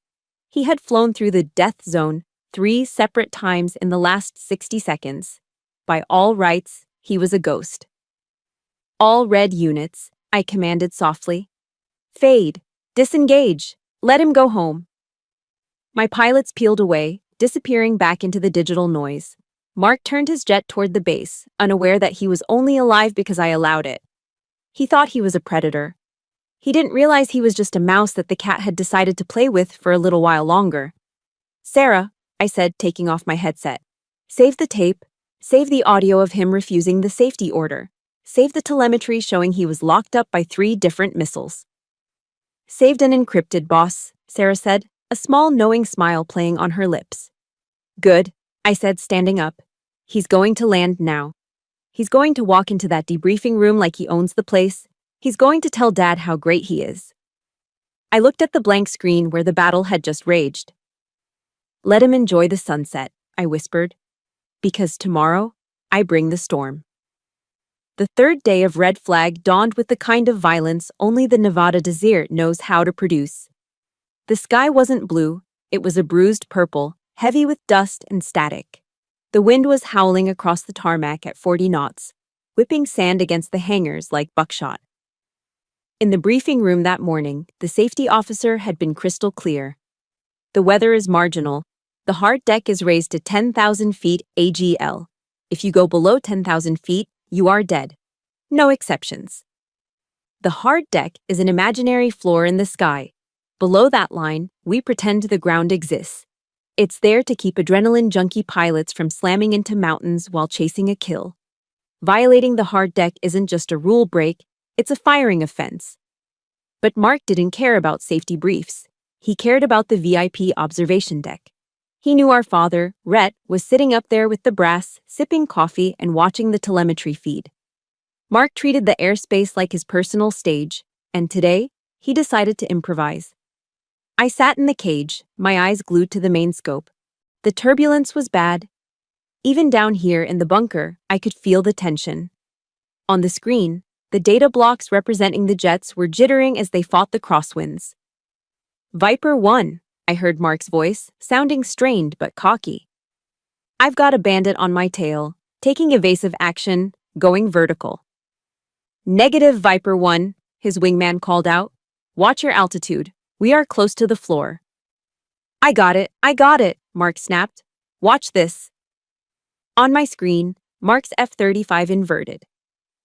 He had flown through the death zone 3 separate times in the last 60 seconds. By all rights, he was a ghost. "All red units," I commanded softly. "Fade. Disengage. Let him go home." My pilots peeled away, disappearing back into the digital noise. Mark turned his jet toward the base, unaware that he was only alive because I allowed it. He thought he was a predator. He didn't realize he was just a mouse that the cat had decided to play with for a little while longer. "Sarah," I said, taking off my headset. "Save the tape. Save the audio of him refusing the safety order. Save the telemetry showing he was locked up by 3 different missiles." "Saved and encrypted, boss," Sarah said, a small knowing smile playing on her lips. "Good," I said, standing up. "He's going to land now. He's going to walk into that debriefing room like he owns the place. He's going to tell Dad how great he is." I looked at the blank screen where the battle had just raged. "Let him enjoy the sunset," I whispered. "Because tomorrow, I bring the storm." The third day of Red Flag dawned with the kind of violence only the Nevada desert knows how to produce. The sky wasn't blue, it was a bruised purple, heavy with dust and static. The wind was howling across the tarmac at 40 knots, whipping sand against the hangars like buckshot. In the briefing room that morning, the safety officer had been crystal clear. "The weather is marginal. The hard deck is raised to 10,000 feet AGL. If you go below 10,000 feet, you are dead. No exceptions." The hard deck is an imaginary floor in the sky. Below that line, we pretend the ground exists. It's there to keep adrenaline junkie pilots from slamming into mountains while chasing a kill. Violating the hard deck isn't just a rule break, it's a firing offense. But Mark didn't care about safety briefs. He cared about the VIP observation deck. He knew our father, Rhett, was sitting up there with the brass, sipping coffee and watching the telemetry feed. Mark treated the airspace like his personal stage, and today, he decided to improvise. I sat in the cage, my eyes glued to the main scope. The turbulence was bad. Even down here in the bunker, I could feel the tension. On the screen, the data blocks representing the jets were jittering as they fought the crosswinds. "Viper 1, I heard Mark's voice, sounding strained but cocky. "I've got a bandit on my tail, taking evasive action, going vertical." "Negative, Viper 1, his wingman called out. "Watch your altitude. We are close to the floor." I got it, Mark snapped. "Watch this." On my screen, Mark's F-35 inverted.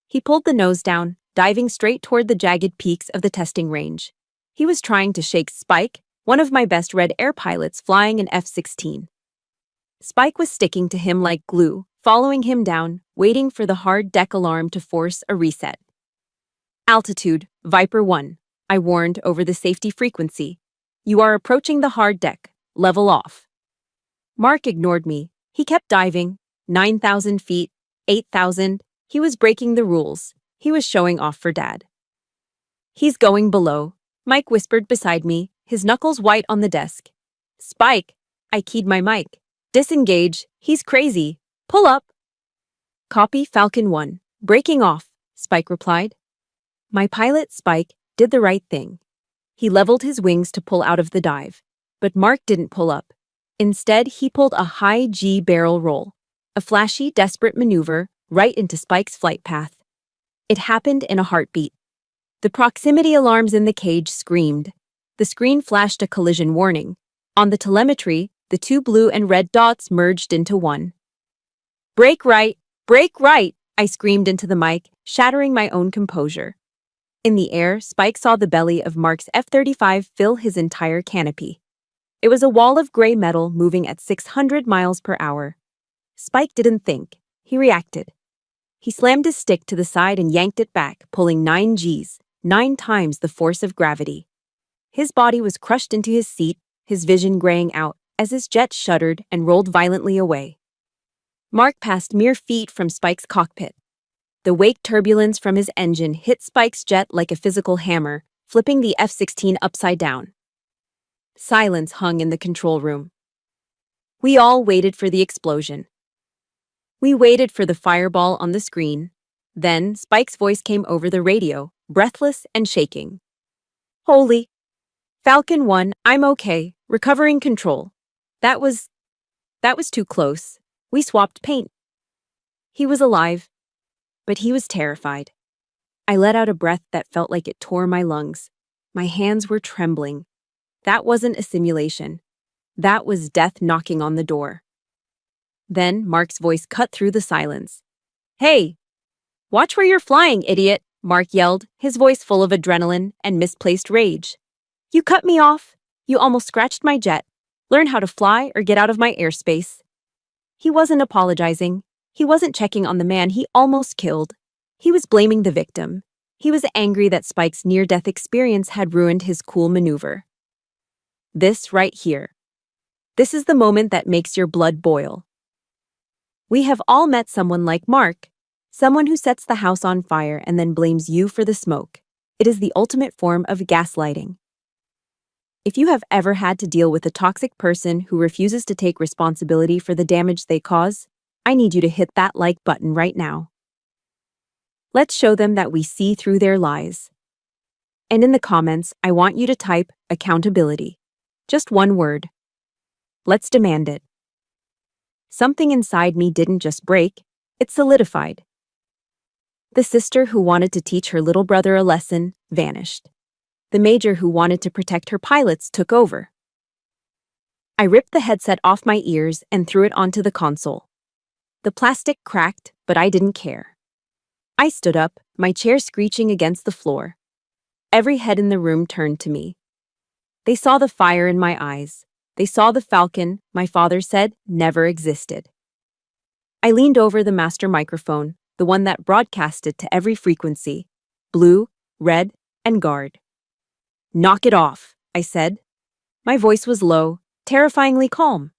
He pulled the nose down, diving straight toward the jagged peaks of the testing range. He was trying to shake Spike, one of my best Red Air pilots flying an F-16. Spike was sticking to him like glue, following him down, waiting for the hard deck alarm to force a reset. "Altitude, Viper 1, I warned over the safety frequency. "You are approaching the hard deck. Level off." Mark ignored me. He kept diving. 9,000 feet, 8,000. He was breaking the rules. He was showing off for Dad. "He's going below," Mike whispered beside me, his knuckles white on the desk. "Spike," I keyed my mic. "Disengage. He's crazy. Pull up." "Copy, Falcon 1. Breaking off," Spike replied. My pilot, Spike, did the right thing. He leveled his wings to pull out of the dive. But Mark didn't pull up. Instead, he pulled a high G barrel roll, a flashy, desperate maneuver right into Spike's flight path. It happened in a heartbeat. The proximity alarms in the cage screamed. The screen flashed a collision warning. On the telemetry, the 2 blue and red dots merged into one. Break right, I screamed into the mic, shattering my own composure. In the air, Spike saw the belly of Mark's F-35 fill his entire canopy. It was a wall of gray metal moving at 600 miles per hour. Spike didn't think. He reacted. He slammed his stick to the side and yanked it back, pulling 9 Gs, 9 times the force of gravity. His body was crushed into his seat, his vision graying out as his jet shuddered and rolled violently away. Mark passed mere feet from Spike's cockpit. The wake turbulence from his engine hit Spike's jet like a physical hammer, flipping the F-16 upside down. Silence hung in the control room. We all waited for the explosion. We waited for the fireball on the screen. Then Spike's voice came over the radio, breathless and shaking. "Holy! Falcon 1, I'm okay, recovering control. That was too close. We swapped paint." He was alive, but he was terrified. I let out a breath that felt like it tore my lungs. My hands were trembling. That wasn't a simulation. That was death knocking on the door. Then Mark's voice cut through the silence. "Hey! Watch where you're flying, idiot!" Mark yelled, his voice full of adrenaline and misplaced rage. "You cut me off! You almost scratched my jet. Learn how to fly or get out of my airspace." He wasn't apologizing. He wasn't checking on the man he almost killed. He was blaming the victim. He was angry that Spike's near-death experience had ruined his cool maneuver. This right here. This is the moment that makes your blood boil. We have all met someone like Mark, someone who sets the house on fire and then blames you for the smoke. It is the ultimate form of gaslighting. If you have ever had to deal with a toxic person who refuses to take responsibility for the damage they cause, I need you to hit that like button right now. Let's show them that we see through their lies. And in the comments, I want you to type accountability. Just one word. Let's demand it. Something inside me didn't just break, it solidified. The sister who wanted to teach her little brother a lesson vanished. The major who wanted to protect her pilots took over. I ripped the headset off my ears and threw it onto the console. The plastic cracked, but I didn't care. I stood up, my chair screeching against the floor. Every head in the room turned to me. They saw the fire in my eyes. They saw the Falcon my father said never existed. I leaned over the master microphone, the one that broadcasted to every frequency, blue, red, and guard. "Knock it off," I said. My voice was low, terrifyingly calm.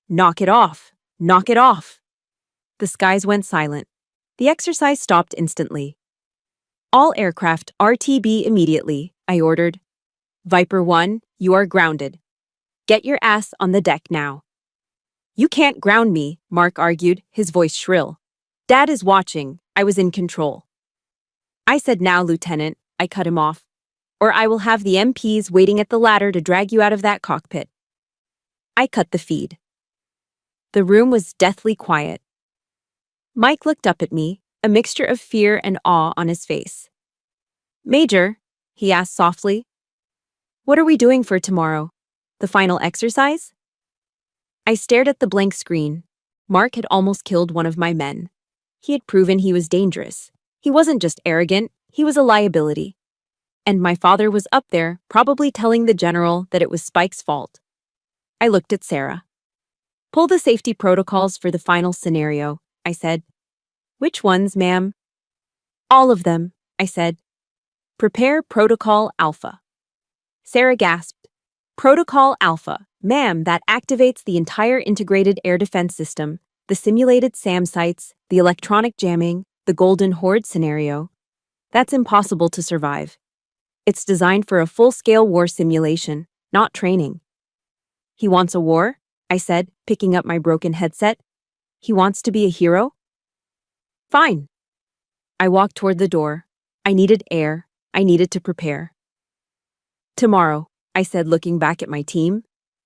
"Knock it off! Knock it off!" The skies went silent. The exercise stopped instantly. "All aircraft RTB immediately," I ordered. "Viper 1, you are grounded. Get your ass on the deck now." "You can't ground me," Mark argued, his voice shrill. "Dad is watching. I was in control." I said, "Now, Lieutenant," I cut him off, "or I will have the MPs waiting at the ladder to drag you out of that cockpit." I cut the feed. The room was deathly quiet. Mike looked up at me, a mixture of fear and awe on his face. "Major," he asked softly, "what are we doing for tomorrow? The final exercise?" I stared at the blank screen. Mark had almost killed one of my men. He had proven he was dangerous. He wasn't just arrogant, he was a liability. And my father was up there, probably telling the general that it was Spike's fault. I looked at Sarah. "Pull the safety protocols for the final scenario," I said. "Which ones, ma'am?" "All of them," I said. "Prepare Protocol Alpha." Sarah gasped. "Protocol Alpha, ma'am, that activates the entire integrated air defense system, the simulated SAM sites, the electronic jamming, the Golden Horde scenario. That's impossible to survive. It's designed for a full-scale war simulation, not training." "He wants a war?" I said, picking up my broken headset. "He wants to be a hero?" "Fine." I walked toward the door. I needed air. I needed to prepare. "Tomorrow," I said, looking back at my team,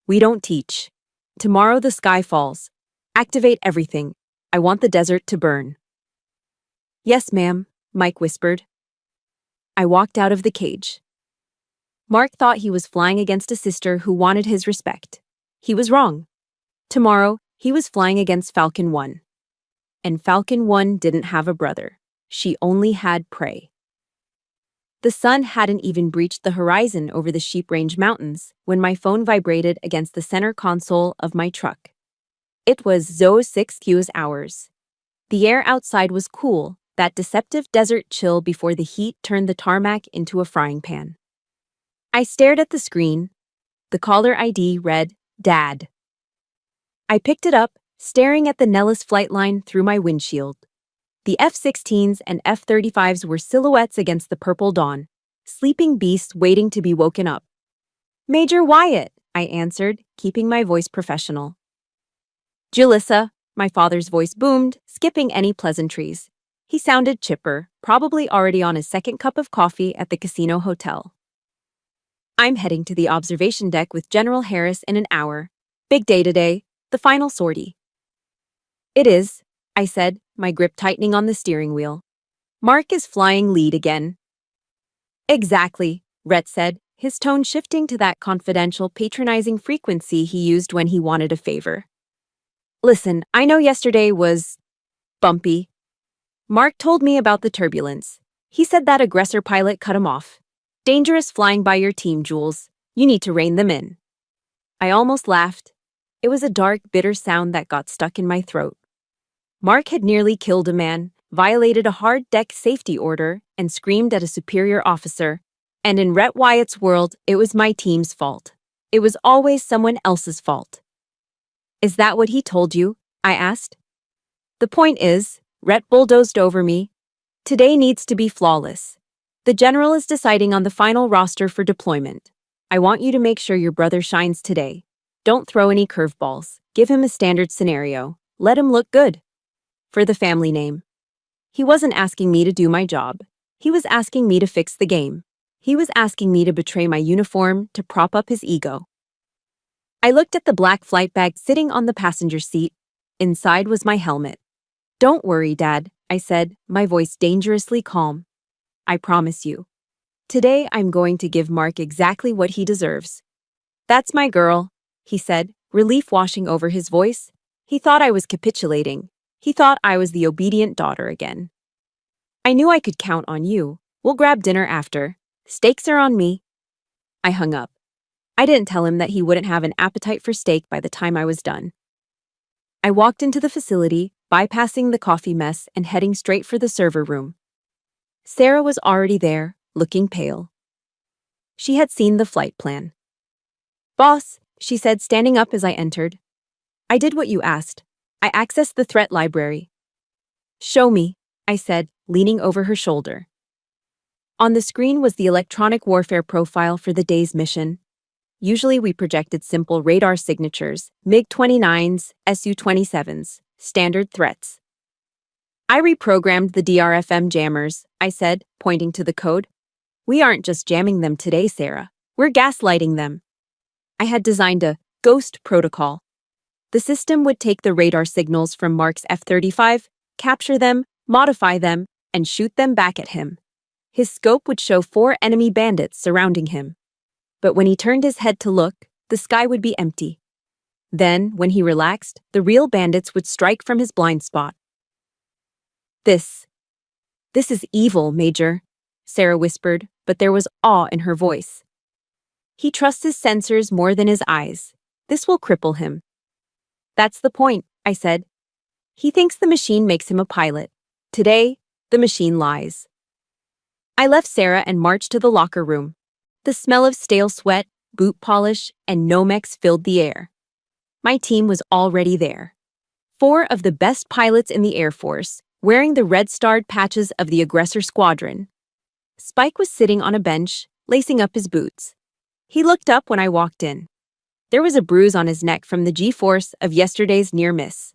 "we don't teach. Tomorrow the sky falls. Activate everything. I want the desert to burn." "Yes, ma'am," Mike whispered. I walked out of the cage. Mark thought he was flying against a sister who wanted his respect. He was wrong. Tomorrow, he was flying against Falcon 1. And Falcon 1 didn't have a brother. She only had prey. The sun hadn't even breached the horizon over the Sheep Range Mountains when my phone vibrated against the center console of my truck. It was 06 hours. The air outside was cool, that deceptive desert chill before the heat turned the tarmac into a frying pan. I stared at the screen. The caller ID read, "Dad." I picked it up, staring at the Nellis flight line through my windshield. The F-16s and F-35s were silhouettes against the purple dawn, sleeping beasts waiting to be woken up. "Major Wyatt," I answered, keeping my voice professional. "Julissa," my father's voice boomed, skipping any pleasantries. He sounded chipper, probably already on his second cup of coffee at the casino hotel. "I'm heading to the observation deck with General Harris in an hour. Big day today, the final sortie." "It is," I said, my grip tightening on the steering wheel. "Mark is flying lead again." "Exactly," Rhett said, his tone shifting to that confidential, patronizing frequency he used when he wanted a favor. Listen, I know yesterday was bumpy. Mark told me about the turbulence. He said that aggressor pilot cut him off. Dangerous flying by your team, Jules. You need to rein them in. I almost laughed. It was a dark, bitter sound that got stuck in my throat. Mark had nearly killed a man, violated a hard deck safety order, and screamed at a superior officer. And in Rhett Wyatt's world, it was my team's fault. It was always someone else's fault. Is that what he told you? I asked. The point is, Rhett bulldozed over me. Today needs to be flawless. The general is deciding on the final roster for deployment. I want you to make sure your brother shines today. Don't throw any curveballs. Give him a standard scenario. Let him look good. For the family name. He wasn't asking me to do my job. He was asking me to fix the game. He was asking me to betray my uniform to prop up his ego. I looked at the black flight bag sitting on the passenger seat. Inside was my helmet. Don't worry, Dad, I said, my voice dangerously calm. I promise you. Today I'm going to give Mark exactly what he deserves. That's my girl, he said, relief washing over his voice. He thought I was capitulating. He thought I was the obedient daughter again. I knew I could count on you. We'll grab dinner after. Steaks are on me. I hung up. I didn't tell him that he wouldn't have an appetite for steak by the time I was done. I walked into the facility, bypassing the coffee mess and heading straight for the server room. Sarah was already there, looking pale. She had seen the flight plan. Boss, she said, standing up as I entered. I did what you asked. I accessed the threat library. Show me, I said, leaning over her shoulder. On the screen was the electronic warfare profile for the day's mission. Usually we projected simple radar signatures, MiG-29s, Su-27s, standard threats. I reprogrammed the DRFM jammers, I said, pointing to the code. We aren't just jamming them today, Sarah. We're gaslighting them. I had designed a ghost protocol. The system would take the radar signals from Mark's F-35, capture them, modify them, and shoot them back at him. His scope would show 4 enemy bandits surrounding him. But when he turned his head to look, the sky would be empty. Then, when he relaxed, the real bandits would strike from his blind spot. This is evil, Major, Sarah whispered, but there was awe in her voice. He trusts his sensors more than his eyes. This will cripple him. That's the point, I said. He thinks the machine makes him a pilot. Today, the machine lies. I left Sarah and marched to the locker room. The smell of stale sweat, boot polish, and Nomex filled the air. My team was already there. 4 of the best pilots in the Air Force, wearing the red-starred patches of the aggressor squadron. Spike was sitting on a bench, lacing up his boots. He looked up when I walked in. There was a bruise on his neck from the G-force of yesterday's near miss.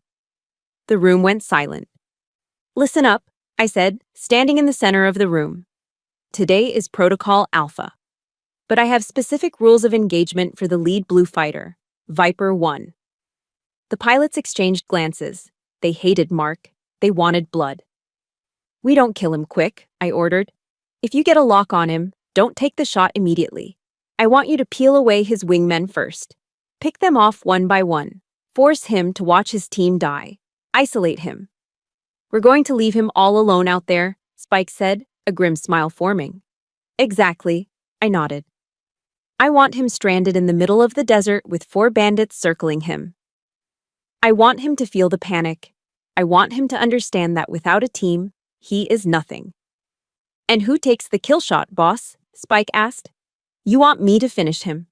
The room went silent. Listen up, I said, standing in the center of the room. Today is Protocol Alpha. But I have specific rules of engagement for the lead blue fighter, Viper 1. The pilots exchanged glances. They hated Mark. They wanted blood. We don't kill him quick, I ordered. If you get a lock on him, don't take the shot immediately. I want you to peel away his wingmen first. Pick them off one by one. Force him to watch his team die. Isolate him. We're going to leave him all alone out there, Spike said, a grim smile forming. Exactly, I nodded. I want him stranded in the middle of the desert with 4 bandits circling him. I want him to feel the panic. I want him to understand that without a team, he is nothing. And who takes the kill shot, boss? Spike asked. You want me to finish him.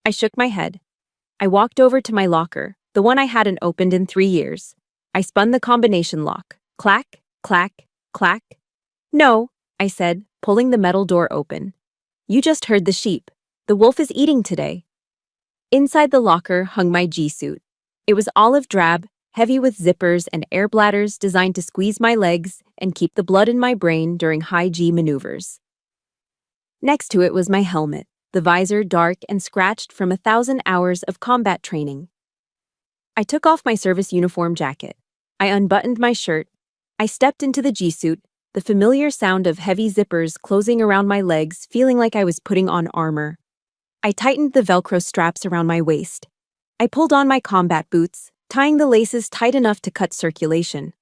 I shook my head. I walked over to my locker, the one I hadn't opened in 3 years. I spun the combination lock. Clack, clack, clack. No, I said, pulling the metal door open. You just heard the sheep. The wolf is eating today. Inside the locker hung my G-suit. It was olive drab, heavy with zippers and air bladders designed to squeeze my legs and keep the blood in my brain during high G maneuvers. Next to it was my helmet, the visor dark and scratched from 1,000 hours of combat training. I took off my service uniform jacket. I unbuttoned my shirt. I stepped into the G-suit, the familiar sound of heavy zippers closing around my legs, feeling like I was putting on armor. I tightened the Velcro straps around my waist. I pulled on my combat boots, tying the laces tight enough to cut circulation.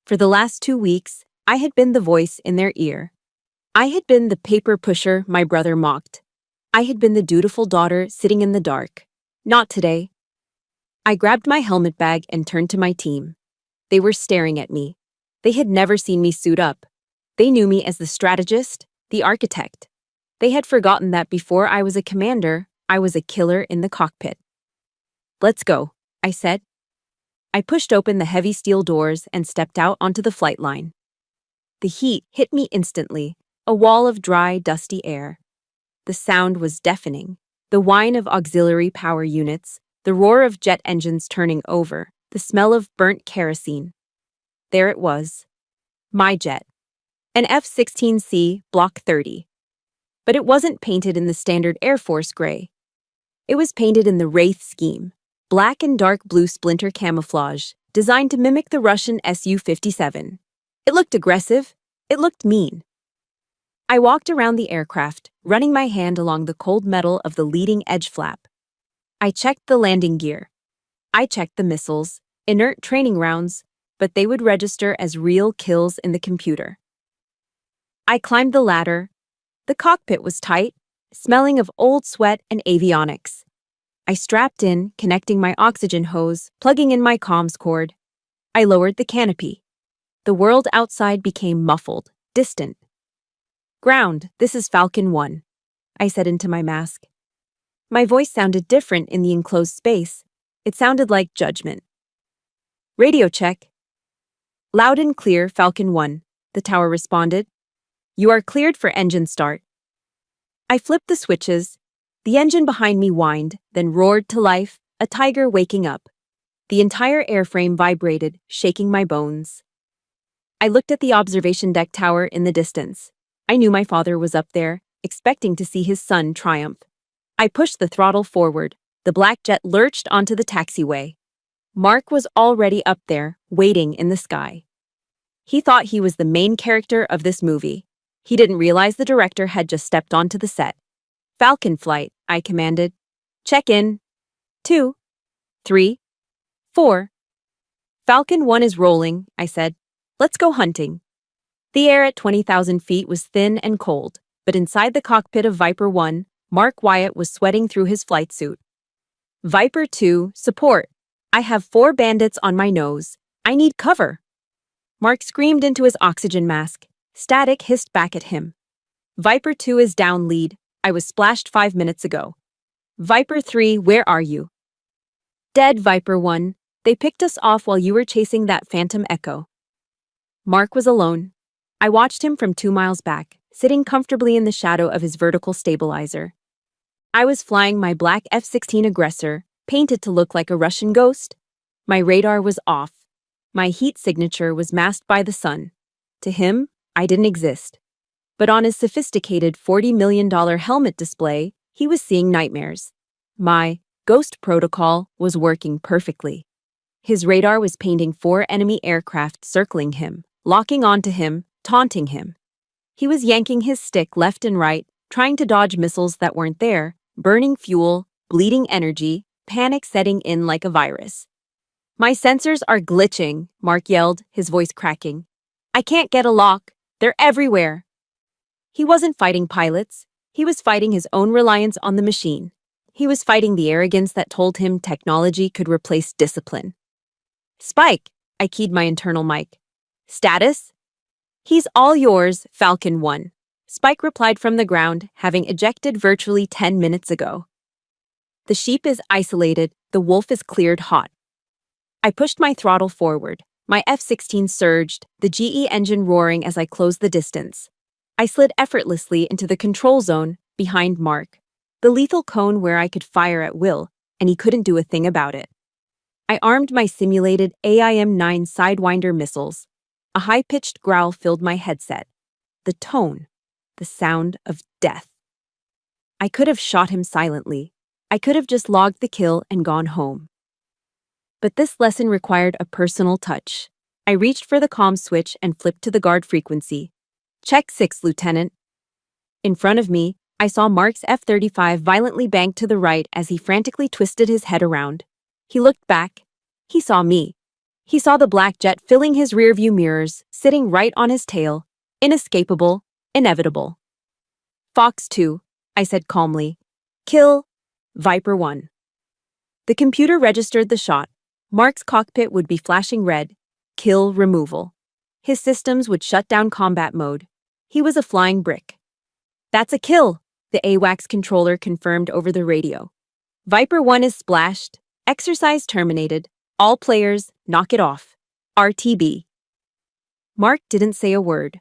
For the last 2 weeks, I had been the voice in their ear. I had been the paper pusher my brother mocked. I had been the dutiful daughter sitting in the dark. Not today. I grabbed my helmet bag and turned to my team. They were staring at me. They had never seen me suit up. They knew me as the strategist, the architect. They had forgotten that before I was a commander, I was a killer in the cockpit. "Let's go," I said. I pushed open the heavy steel doors and stepped out onto the flight line. The heat hit me instantly, a wall of dry, dusty air. The sound was deafening. The whine of auxiliary power units, the roar of jet engines turning over, the smell of burnt kerosene. There it was. My jet. An F-16C Block 30. But it wasn't painted in the standard Air Force gray. It was painted in the Wraith scheme, black and dark blue splinter camouflage, designed to mimic the Russian Su-57. It looked aggressive. It looked mean. I walked around the aircraft, running my hand along the cold metal of the leading edge flap. I checked the landing gear. I checked the missiles, inert training rounds, but they would register as real kills in the computer. I climbed the ladder. The cockpit was tight, smelling of old sweat and avionics. I strapped in, connecting my oxygen hose, plugging in my comms cord. I lowered the canopy. The world outside became muffled, distant. "Ground, this is Falcon 1, I said into my mask. My voice sounded different in the enclosed space. It sounded like judgment. "Radio check." "Loud and clear, Falcon 1, the tower responded. "You are cleared for engine start." I flipped the switches. The engine behind me whined, then roared to life, a tiger waking up. The entire airframe vibrated, shaking my bones. I looked at the observation deck tower in the distance. I knew my father was up there, expecting to see his son triumph. I pushed the throttle forward. The black jet lurched onto the taxiway. Mark was already up there, waiting in the sky. He thought he was the main character of this movie. He didn't realize the director had just stepped onto the set. "Falcon flight," I commanded. "Check in. 2, 3, 4. "Falcon 1 is rolling," I said. "Let's go hunting." The air at 20,000 feet was thin and cold, but inside the cockpit of Viper 1, Mark Wyatt was sweating through his flight suit. "Viper 2, support. I have 4 bandits on my nose. I need cover." Mark screamed into his oxygen mask. Static hissed back at him. "Viper 2 is down, lead. I was splashed 5 minutes ago." "Viper 3, where are you?" "Dead, Viper 1. They picked us off while you were chasing that Phantom Echo." Mark was alone. I watched him from 2 miles back, sitting comfortably in the shadow of his vertical stabilizer. I was flying my black F-16 Aggressor, painted to look like a Russian ghost. My radar was off. My heat signature was masked by the sun. To him, I didn't exist. But on his sophisticated $40 million helmet display, he was seeing nightmares. My ghost protocol was working perfectly. His radar was painting 4 enemy aircraft circling him, locking onto him, taunting him. He was yanking his stick left and right, trying to dodge missiles that weren't there, burning fuel, bleeding energy, panic setting in like a virus. "My sensors are glitching," Mark yelled, his voice cracking. "I can't get a lock. They're everywhere." He wasn't fighting pilots. He was fighting his own reliance on the machine. He was fighting the arrogance that told him technology could replace discipline. "Spike," I keyed my internal mic. "Status?" "He's all yours, Falcon 1. Spike replied from the ground, having ejected virtually 10 minutes ago. "The sheep is isolated, the wolf is cleared hot." I pushed my throttle forward. My F-16 surged, the GE engine roaring as I closed the distance. I slid effortlessly into the control zone, behind Mark, the lethal cone where I could fire at will, and he couldn't do a thing about it. I armed my simulated AIM-9 Sidewinder missiles. A high-pitched growl filled my headset. The tone, the sound of death. I could have shot him silently. I could have just logged the kill and gone home. But this lesson required a personal touch. I reached for the comm switch and flipped to the guard frequency. Check 6, Lieutenant. In front of me, I saw Mark's F-35 violently bank to the right as he frantically twisted his head around. He looked back. He saw me. He saw the black jet filling his rearview mirrors, sitting right on his tail. Inescapable, inevitable. Fox 2, I said calmly. Kill Viper 1. The computer registered the shot. Mark's cockpit would be flashing red. Kill removal. His systems would shut down combat mode. He was a flying brick. That's a kill, the AWACS controller confirmed over the radio. Viper 1 is splashed. Exercise terminated. All players, knock it off. RTB. Mark didn't say a word.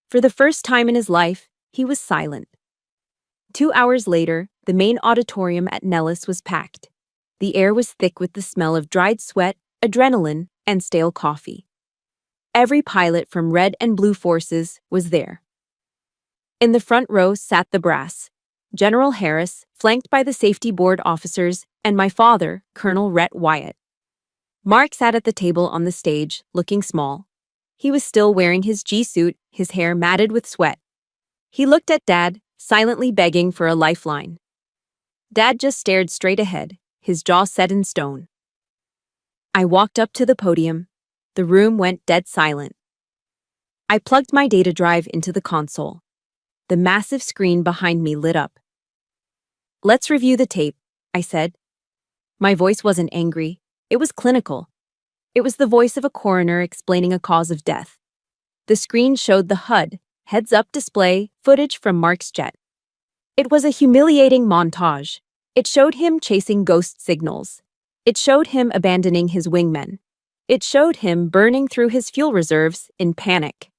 For the first time in his life, he was silent. 2 hours later, the main auditorium at Nellis was packed. The air was thick with the smell of dried sweat, adrenaline, and stale coffee. Every pilot from Red and Blue Forces was there. In the front row sat the brass, General Harris, flanked by the safety board officers, and my father, Colonel Rhett Wyatt. Mark sat at the table on the stage, looking small. He was still wearing his G-suit, his hair matted with sweat. He looked at Dad, silently begging for a lifeline. Dad just stared straight ahead, his jaw set in stone. I walked up to the podium. The room went dead silent. I plugged my data drive into the console. The massive screen behind me lit up. Let's review the tape, I said. My voice wasn't angry. It was clinical. It was the voice of a coroner explaining a cause of death. The screen showed the HUD, heads-up display, footage from Mark's jet. It was a humiliating montage. It showed him chasing ghost signals. It showed him abandoning his wingmen. It showed him burning through his fuel reserves in panic.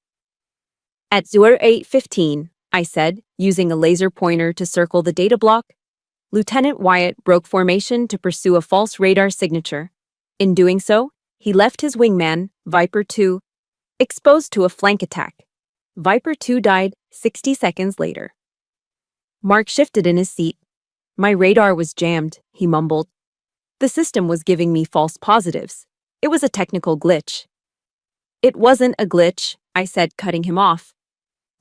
At 08:15, I said, using a laser pointer to circle the data block, Lieutenant Wyatt broke formation to pursue a false radar signature. In doing so, he left his wingman, Viper 2, exposed to a flank attack. Viper 2 died 60 seconds later. Mark shifted in his seat. My radar was jammed, he mumbled. The system was giving me false positives. It was a technical glitch. It wasn't a glitch, I said, cutting him off.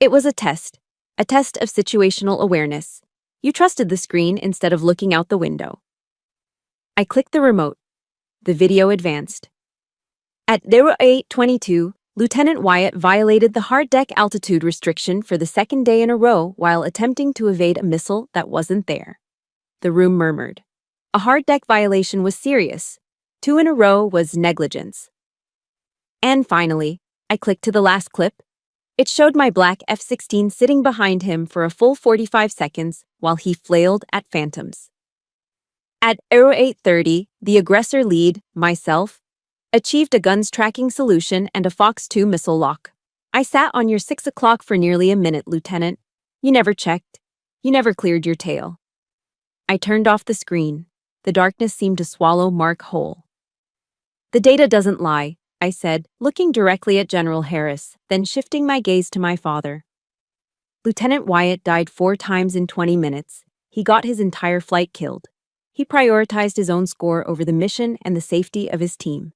It was a test of situational awareness. You trusted the screen instead of looking out the window. I clicked the remote. The video advanced. At 08:22, Lieutenant Wyatt violated the hard deck altitude restriction for the second day in a row while attempting to evade a missile that wasn't there. The room murmured. A hard deck violation was serious. 2 in a row was negligence. And finally, I clicked to the last clip. It showed my black F-16 sitting behind him for a full 45 seconds while he flailed at phantoms. At 08:30, the aggressor lead, myself, achieved a guns tracking solution and a Fox 2 missile lock. I sat on your 6 o'clock for nearly a minute, Lieutenant. You never checked. You never cleared your tail. I turned off the screen. The darkness seemed to swallow Mark whole. The data doesn't lie, I said, looking directly at General Harris, then shifting my gaze to my father. Lieutenant Wyatt died 4 times in 20 minutes. He got his entire flight killed. He prioritized his own score over the mission and the safety of his team.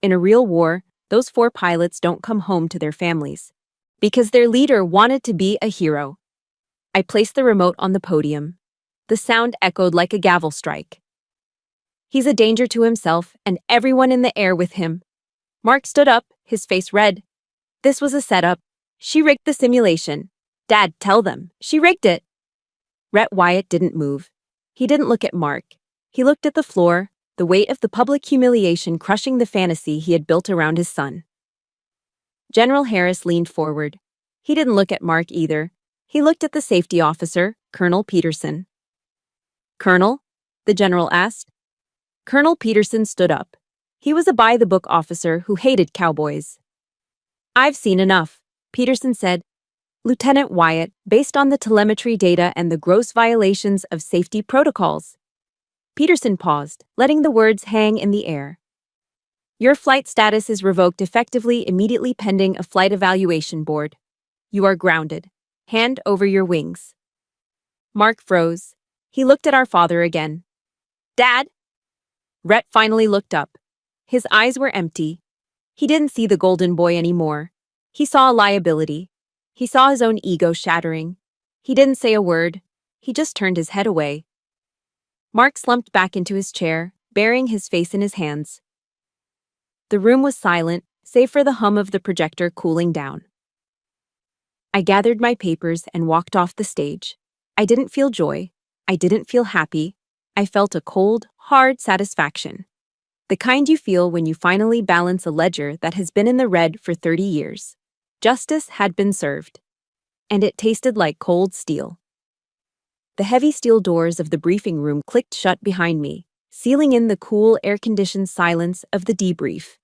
In a real war, those 4 pilots don't come home to their families, because their leader wanted to be a hero. I placed the remote on the podium. The sound echoed like a gavel strike. He's a danger to himself and everyone in the air with him. Mark stood up, his face red. This was a setup. She rigged the simulation. Dad, tell them. She rigged it. Rhett Wyatt didn't move. He didn't look at Mark. He looked at the floor, the weight of the public humiliation crushing the fantasy he had built around his son. General Harris leaned forward. He didn't look at Mark either. He looked at the safety officer, Colonel Peterson. Colonel? The general asked. Colonel Peterson stood up. He was a by-the-book officer who hated cowboys. I've seen enough, Peterson said. Lieutenant Wyatt, based on the telemetry data and the gross violations of safety protocols. Peterson paused, letting the words hang in the air. Your flight status is revoked effectively immediately pending a flight evaluation board. You are grounded. Hand over your wings. Mark froze. He looked at our father again. Dad? Rhett finally looked up. His eyes were empty. He didn't see the golden boy anymore. He saw a liability. He saw his own ego shattering. He didn't say a word. He just turned his head away. Mark slumped back into his chair, burying his face in his hands. The room was silent, save for the hum of the projector cooling down. I gathered my papers and walked off the stage. I didn't feel joy. I didn't feel happy. I felt a cold, hard satisfaction. The kind you feel when you finally balance a ledger that has been in the red for 30 years. Justice had been served. And it tasted like cold steel. The heavy steel doors of the briefing room clicked shut behind me, sealing in the cool, air-conditioned silence of the debrief.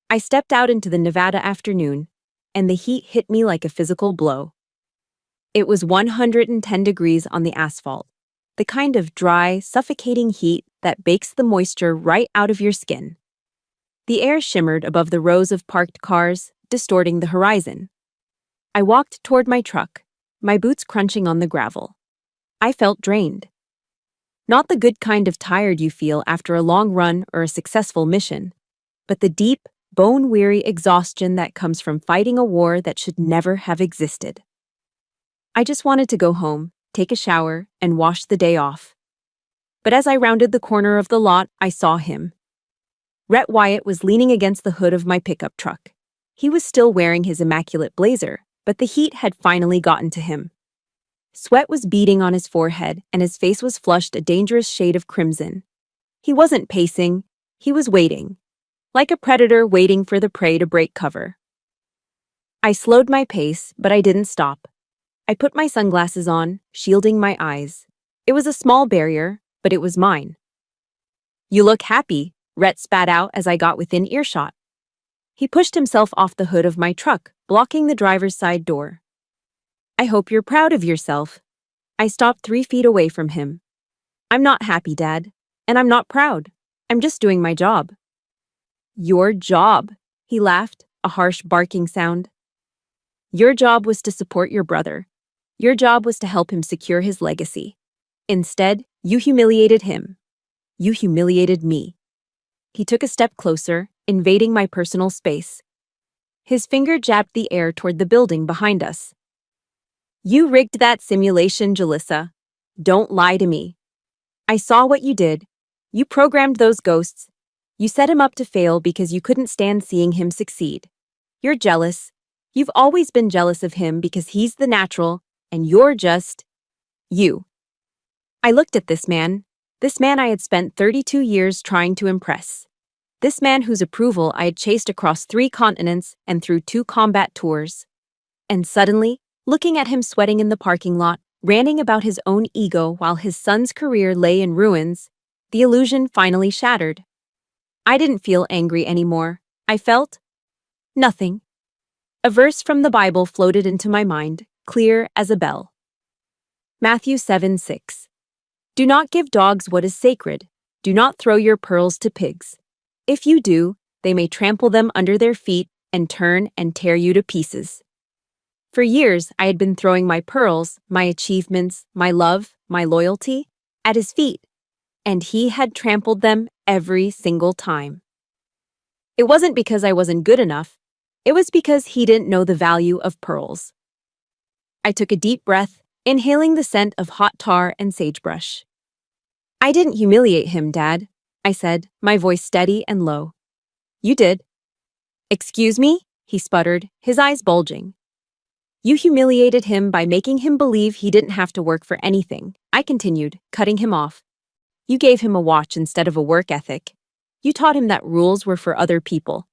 I stepped out into the Nevada afternoon, and the heat hit me like a physical blow. It was 110 degrees on the asphalt, the kind of dry, suffocating heat that bakes the moisture right out of your skin. The air shimmered above the rows of parked cars, distorting the horizon. I walked toward my truck, my boots crunching on the gravel. I felt drained. Not the good kind of tired you feel after a long run or a successful mission, but the deep, bone-weary exhaustion that comes from fighting a war that should never have existed. I just wanted to go home, take a shower, and wash the day off. But as I rounded the corner of the lot, I saw him. Rhett Wyatt was leaning against the hood of my pickup truck. He was still wearing his immaculate blazer, but the heat had finally gotten to him. Sweat was beading on his forehead, and his face was flushed a dangerous shade of crimson. He wasn't pacing, he was waiting. Like a predator waiting for the prey to break cover. I slowed my pace, but I didn't stop. I put my sunglasses on, shielding my eyes. It was a small barrier, but it was mine. "You look happy," Rhett spat out as I got within earshot. He pushed himself off the hood of my truck, blocking the driver's side door. "I hope you're proud of yourself." I stopped 3 feet away from him. "I'm not happy, Dad, and I'm not proud. I'm just doing my job." "Your job," he laughed, a harsh barking sound. "Your job was to support your brother. Your job was to help him secure his legacy. Instead, you humiliated him. You humiliated me." He took a step closer, invading my personal space. His finger jabbed the air toward the building behind us. "You rigged that simulation, Jalissa. Don't lie to me. I saw what you did. You programmed those ghosts. You set him up to fail because you couldn't stand seeing him succeed. You're jealous. You've always been jealous of him because he's the natural, and you're just you." I looked at this man I had spent 32 years trying to impress. This man whose approval I had chased across 3 continents and through 2 combat tours. And suddenly, looking at him sweating in the parking lot, ranting about his own ego while his son's career lay in ruins, the illusion finally shattered. I didn't feel angry anymore. I felt nothing. A verse from the Bible floated into my mind, clear as a bell. Matthew 7:6. "Do not give dogs what is sacred. Do not throw your pearls to pigs. If you do, they may trample them under their feet and turn and tear you to pieces." For years, I had been throwing my pearls, my achievements, my love, my loyalty, at his feet, and he had trampled them every single time. It wasn't because I wasn't good enough. It was because he didn't know the value of pearls. I took a deep breath, inhaling the scent of hot tar and sagebrush. "I didn't humiliate him, Dad," I said, my voice steady and low. "You did." "Excuse me?" he sputtered, his eyes bulging. "You humiliated him by making him believe he didn't have to work for anything," I continued, cutting him off. "You gave him a watch instead of a work ethic. You taught him that rules were for other people.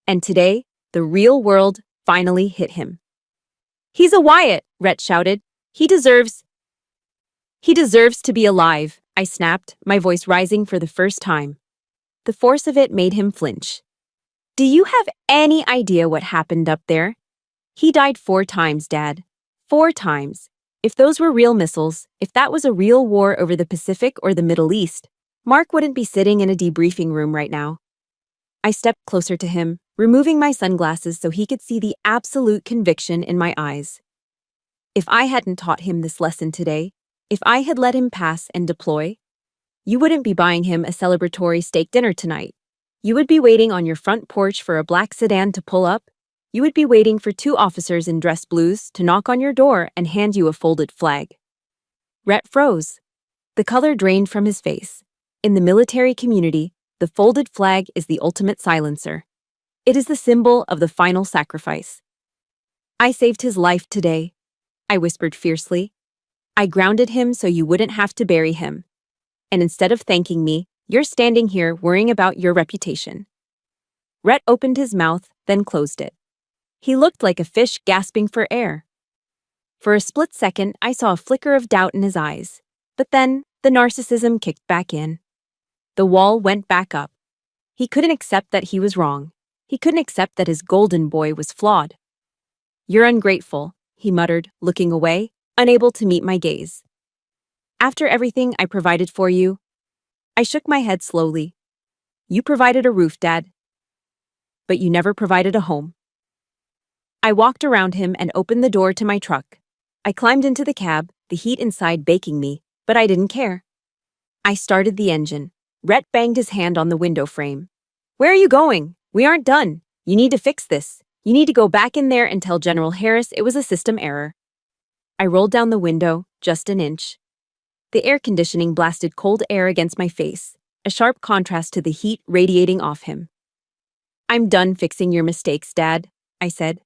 And today, the real world finally hit him." "He's a Wyatt," Rhett shouted. He deserves to be alive," I snapped, my voice rising for the first time. The force of it made him flinch. "Do you have any idea what happened up there? He died 4 times, Dad. 4 times. If those were real missiles, if that was a real war over the Pacific or the Middle East, Mark wouldn't be sitting in a debriefing room right now." I stepped closer to him, removing my sunglasses so he could see the absolute conviction in my eyes. If I hadn't taught him this lesson today, if I had let him pass and deploy, you wouldn't be buying him a celebratory steak dinner tonight. You would be waiting on your front porch for a black sedan to pull up. You would be waiting for two officers in dress blues to knock on your door and hand you a folded flag. Rhett froze. The color drained from his face. In the military community, the folded flag is the ultimate silencer. It is the symbol of the final sacrifice. I saved his life today, I whispered fiercely. I grounded him so you wouldn't have to bury him. And instead of thanking me, you're standing here worrying about your reputation. Rhett opened his mouth, then closed it. He looked like a fish gasping for air. For a split second, I saw a flicker of doubt in his eyes. But then, the narcissism kicked back in. The wall went back up. He couldn't accept that he was wrong. He couldn't accept that his golden boy was flawed. You're ungrateful, he muttered, looking away, unable to meet my gaze. After everything I provided for you, I shook my head slowly. You provided a roof, Dad. But you never provided a home. I walked around him and opened the door to my truck. I climbed into the cab, the heat inside baking me, but I didn't care. I started the engine. Rhett banged his hand on the window frame. Where are you going? We aren't done. You need to fix this. You need to go back in there and tell General Harris it was a system error. I rolled down the window, just an inch. The air conditioning blasted cold air against my face, a sharp contrast to the heat radiating off him. I'm done fixing your mistakes, Dad, I said.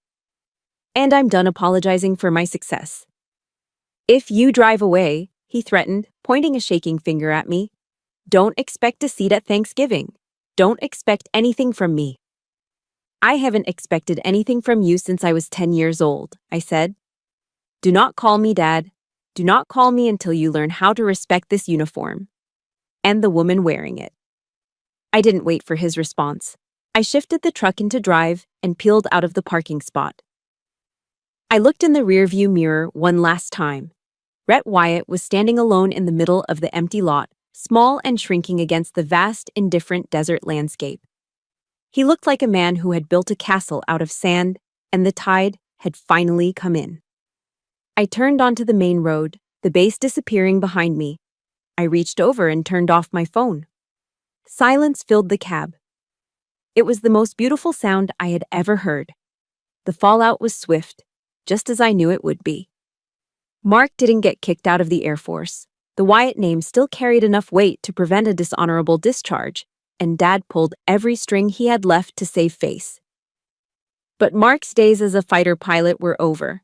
And I'm done apologizing for my success. If you drive away, he threatened, pointing a shaking finger at me, don't expect a seat at Thanksgiving. Don't expect anything from me. I haven't expected anything from you since I was 10 years old, I said. Do not call me Dad. Do not call me until you learn how to respect this uniform. And the woman wearing it. I didn't wait for his response. I shifted the truck into drive and peeled out of the parking spot. I looked in the rearview mirror one last time. Rhett Wyatt was standing alone in the middle of the empty lot, small and shrinking against the vast, indifferent desert landscape. He looked like a man who had built a castle out of sand, and the tide had finally come in. I turned onto the main road, the base disappearing behind me. I reached over and turned off my phone. Silence filled the cab. It was the most beautiful sound I had ever heard. The fallout was swift, just as I knew it would be. Mark didn't get kicked out of the Air Force. The Wyatt name still carried enough weight to prevent a dishonorable discharge, and Dad pulled every string he had left to save face. But Mark's days as a fighter pilot were over.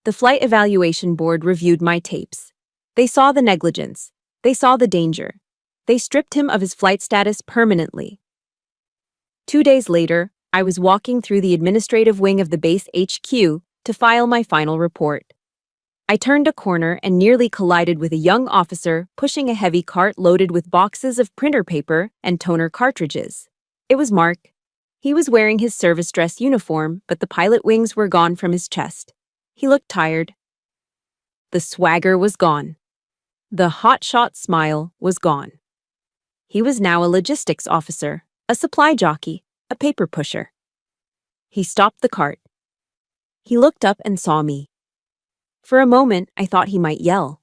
The Flight Evaluation Board reviewed my tapes. They saw the negligence. They saw the danger. They stripped him of his flight status permanently. 2 days later, I was walking through the administrative wing of the base HQ to file my final report. I turned a corner and nearly collided with a young officer pushing a heavy cart loaded with boxes of printer paper and toner cartridges. It was Mark. He was wearing his service dress uniform, but the pilot wings were gone from his chest. He looked tired. The swagger was gone. The hotshot smile was gone. He was now a logistics officer, a supply jockey, a paper pusher. He stopped the cart. He looked up and saw me. For a moment, I thought he might yell.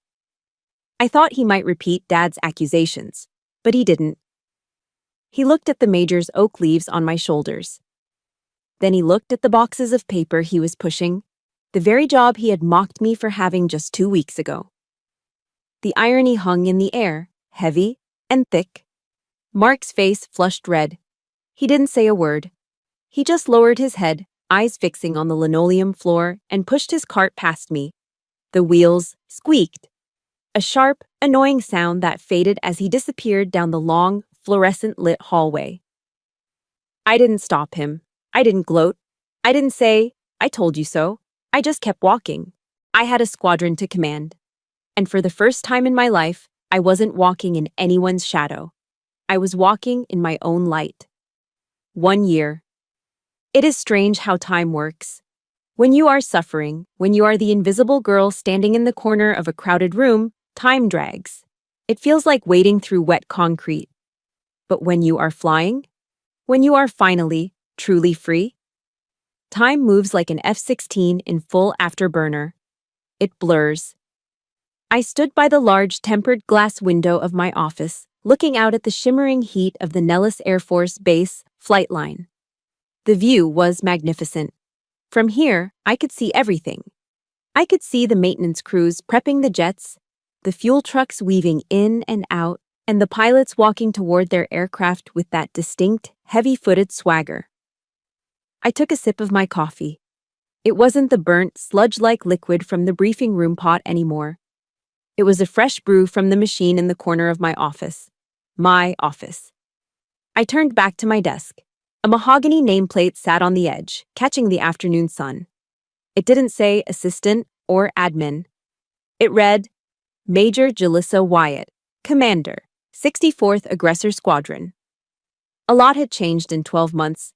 I thought he might repeat Dad's accusations, but he didn't. He looked at the Major's oak leaves on my shoulders. Then he looked at the boxes of paper he was pushing, the very job he had mocked me for having just 2 weeks ago. The irony hung in the air, heavy and thick. Mark's face flushed red. He didn't say a word. He just lowered his head, eyes fixing on the linoleum floor, and pushed his cart past me. The wheels squeaked. A sharp, annoying sound that faded as he disappeared down the long, fluorescent-lit hallway. I didn't stop him. I didn't gloat. I didn't say, I told you so. I just kept walking. I had a squadron to command. And for the first time in my life, I wasn't walking in anyone's shadow. I was walking in my own light. 1 year. It is strange how time works. When you are suffering, when you are the invisible girl standing in the corner of a crowded room, time drags. It feels like wading through wet concrete. But when you are flying, when you are finally, truly free, time moves like an F-16 in full afterburner. It blurs. I stood by the large tempered glass window of my office, looking out at the shimmering heat of the Nellis Air Force Base flight line. The view was magnificent. From here, I could see everything. I could see the maintenance crews prepping the jets, the fuel trucks weaving in and out, and the pilots walking toward their aircraft with that distinct, heavy-footed swagger. I took a sip of my coffee. It wasn't the burnt, sludge-like liquid from the briefing room pot anymore. It was a fresh brew from the machine in the corner of my office. My office. I turned back to my desk. A mahogany nameplate sat on the edge, catching the afternoon sun. It didn't say assistant or admin. It read, Major Julissa Wyatt, Commander, 64th Aggressor Squadron. A lot had changed in 12 months.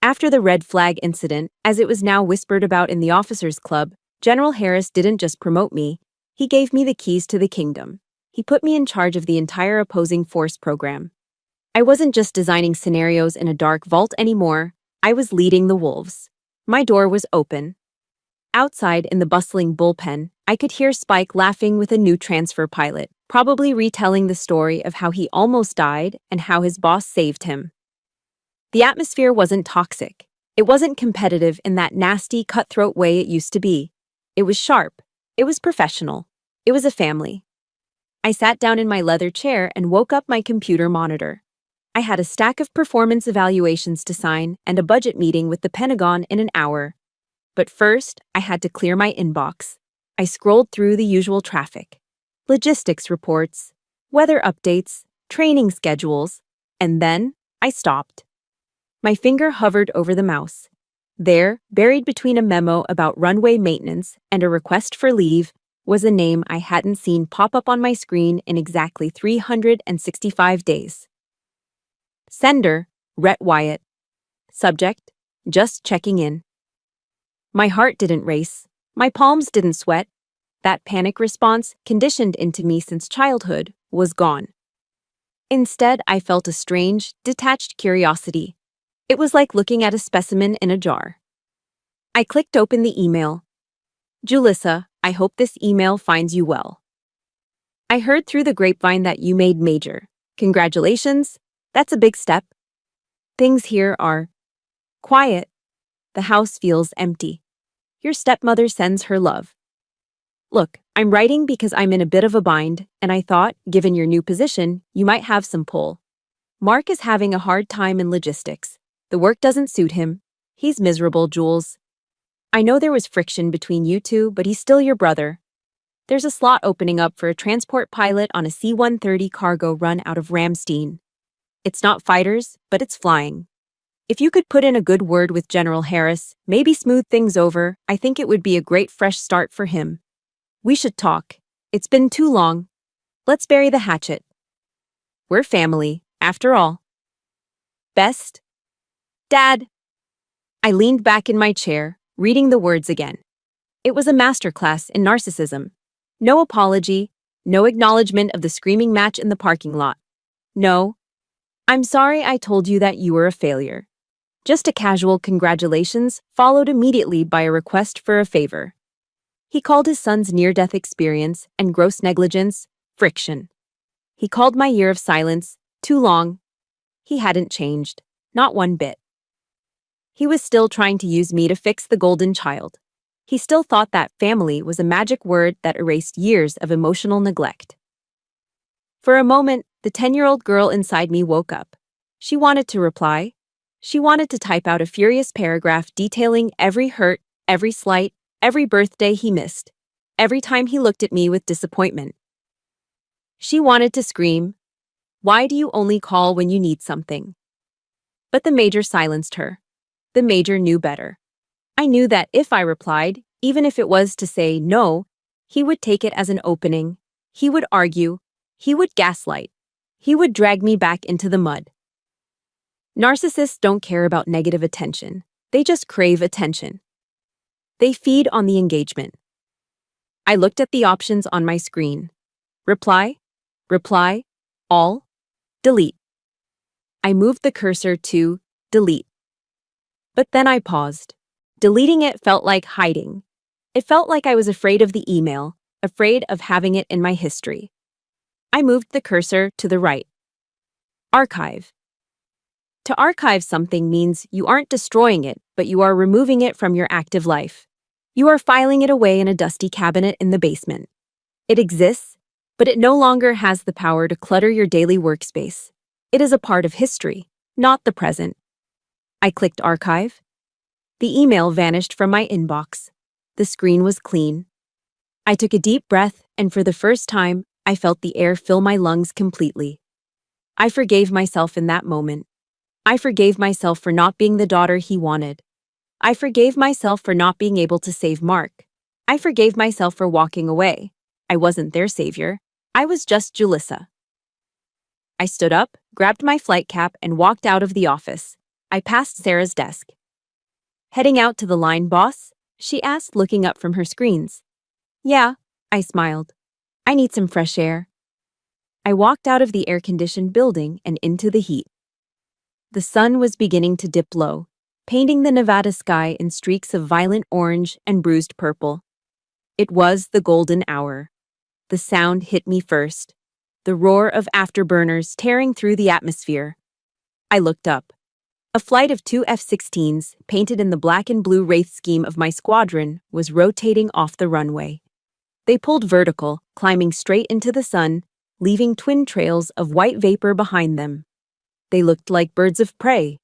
After the red flag incident, as it was now whispered about in the officers' club, General Harris didn't just promote me, he gave me the keys to the kingdom. He put me in charge of the entire opposing force program. I wasn't just designing scenarios in a dark vault anymore, I was leading the wolves. My door was open. Outside in the bustling bullpen, I could hear Spike laughing with a new transfer pilot, probably retelling the story of how he almost died and how his boss saved him. The atmosphere wasn't toxic. It wasn't competitive in that nasty, cutthroat way it used to be. It was sharp. It was professional. It was a family. I sat down in my leather chair and woke up my computer monitor. I had a stack of performance evaluations to sign and a budget meeting with the Pentagon in an hour. But first, I had to clear my inbox. I scrolled through the usual traffic. Logistics reports, weather updates, training schedules, and then I stopped. My finger hovered over the mouse. There, buried between a memo about runway maintenance and a request for leave, was a name I hadn't seen pop up on my screen in exactly 365 days. Sender, Rhett Wyatt. Subject, just checking in. My heart didn't race. My palms didn't sweat. That panic response, conditioned into me since childhood, was gone. Instead, I felt a strange, detached curiosity. It was like looking at a specimen in a jar. I clicked open the email. Julissa, I hope this email finds you well. I heard through the grapevine that you made major. Congratulations. That's a big step. Things here are quiet. The house feels empty. Your stepmother sends her love. Look, I'm writing because I'm in a bit of a bind, and I thought, given your new position, you might have some pull. Mark is having a hard time in logistics. The work doesn't suit him. He's miserable, Jules. I know there was friction between you two, but he's still your brother. There's a slot opening up for a transport pilot on a C-130 cargo run out of Ramstein. It's not fighters, but it's flying. If you could put in a good word with General Harris, maybe smooth things over, I think it would be a great fresh start for him. We should talk. It's been too long. Let's bury the hatchet. We're family, after all. Best. Dad. I leaned back in my chair, reading the words again. It was a masterclass in narcissism. No apology, no acknowledgement of the screaming match in the parking lot. No. I'm sorry I told you that you were a failure. Just a casual congratulations followed immediately by a request for a favor. He called his son's near-death experience and gross negligence friction. He called my year of silence too long. He hadn't changed, not one bit. He was still trying to use me to fix the golden child. He still thought that family was a magic word that erased years of emotional neglect. For a moment, the 10-year-old girl inside me woke up. She wanted to reply. She wanted to type out a furious paragraph detailing every hurt, every slight, every birthday he missed, every time he looked at me with disappointment. She wanted to scream, "Why do you only call when you need something?" But the major silenced her. The major knew better. I knew that if I replied, even if it was to say no, he would take it as an opening. He would argue. He would gaslight. He would drag me back into the mud. Narcissists don't care about negative attention. They just crave attention. They feed on the engagement. I looked at the options on my screen. Reply, reply, all, delete. I moved the cursor to delete. But then I paused. Deleting it felt like hiding. It felt like I was afraid of the email, afraid of having it in my history. I moved the cursor to the right. Archive. To archive something means you aren't destroying it, but you are removing it from your active life. You are filing it away in a dusty cabinet in the basement. It exists, but it no longer has the power to clutter your daily workspace. It is a part of history, not the present. I clicked archive. The email vanished from my inbox. The screen was clean. I took a deep breath, and for the first time, I felt the air fill my lungs completely. I forgave myself in that moment. I forgave myself for not being the daughter he wanted. I forgave myself for not being able to save Mark. I forgave myself for walking away. I wasn't their savior. I was just Julissa. I stood up, grabbed my flight cap, and walked out of the office. I passed Sarah's desk. "Heading out to the line, boss?" she asked, looking up from her screens. "Yeah," I smiled. "I need some fresh air." I walked out of the air-conditioned building and into the heat. The sun was beginning to dip low, painting the Nevada sky in streaks of violent orange and bruised purple. It was the golden hour. The sound hit me first, the roar of afterburners tearing through the atmosphere. I looked up. A flight of 2 F-16s, painted in the black and blue wraith scheme of my squadron, was rotating off the runway. They pulled vertical, climbing straight into the sun, leaving twin trails of white vapor behind them. They looked like birds of prey.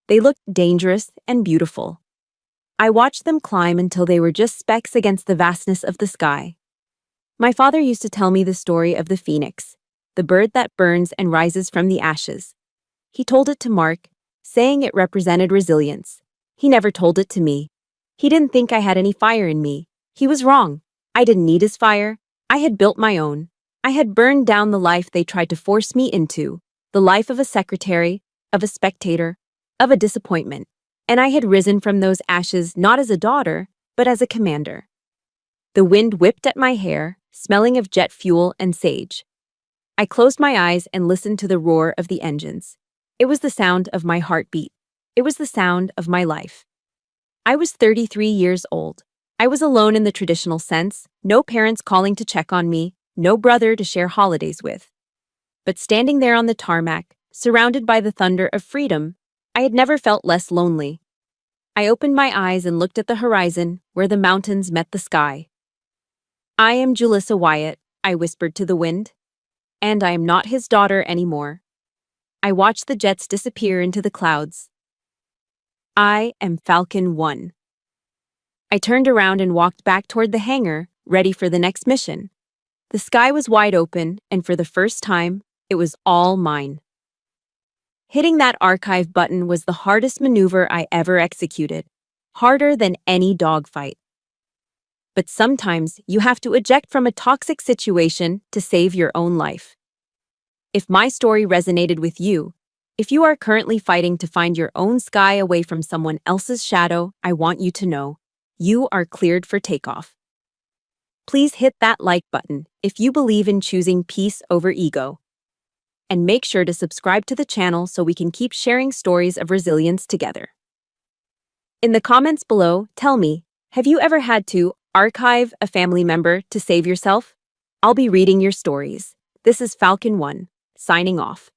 They looked dangerous and beautiful. I watched them climb until they were just specks against the vastness of the sky. My father used to tell me the story of the phoenix, the bird that burns and rises from the ashes. He told it to Mark, saying it represented resilience. He never told it to me. He didn't think I had any fire in me. He was wrong. I didn't need his fire. I had built my own. I had burned down the life they tried to force me into, the life of a secretary, of a spectator, of a disappointment. And I had risen from those ashes not as a daughter, but as a commander. The wind whipped at my hair, smelling of jet fuel and sage. I closed my eyes and listened to the roar of the engines. It was the sound of my heartbeat. It was the sound of my life. I was 33 years old. I was alone in the traditional sense, no parents calling to check on me, no brother to share holidays with. But standing there on the tarmac, surrounded by the thunder of freedom, I had never felt less lonely. I opened my eyes and looked at the horizon, where the mountains met the sky. "I am Julissa Wyatt," I whispered to the wind. "And I am not his daughter anymore." I watched the jets disappear into the clouds. I am Falcon 1. I turned around and walked back toward the hangar, ready for the next mission. The sky was wide open, and for the first time, it was all mine. Hitting that archive button was the hardest maneuver I ever executed, harder than any dogfight. But sometimes you have to eject from a toxic situation to save your own life. If my story resonated with you, if you are currently fighting to find your own sky away from someone else's shadow, I want you to know, you are cleared for takeoff. Please hit that like button if you believe in choosing peace over ego. And make sure to subscribe to the channel so we can keep sharing stories of resilience together. In the comments below, tell me, have you ever had to archive a family member to save yourself? I'll be reading your stories. This is Falcon 1, signing off.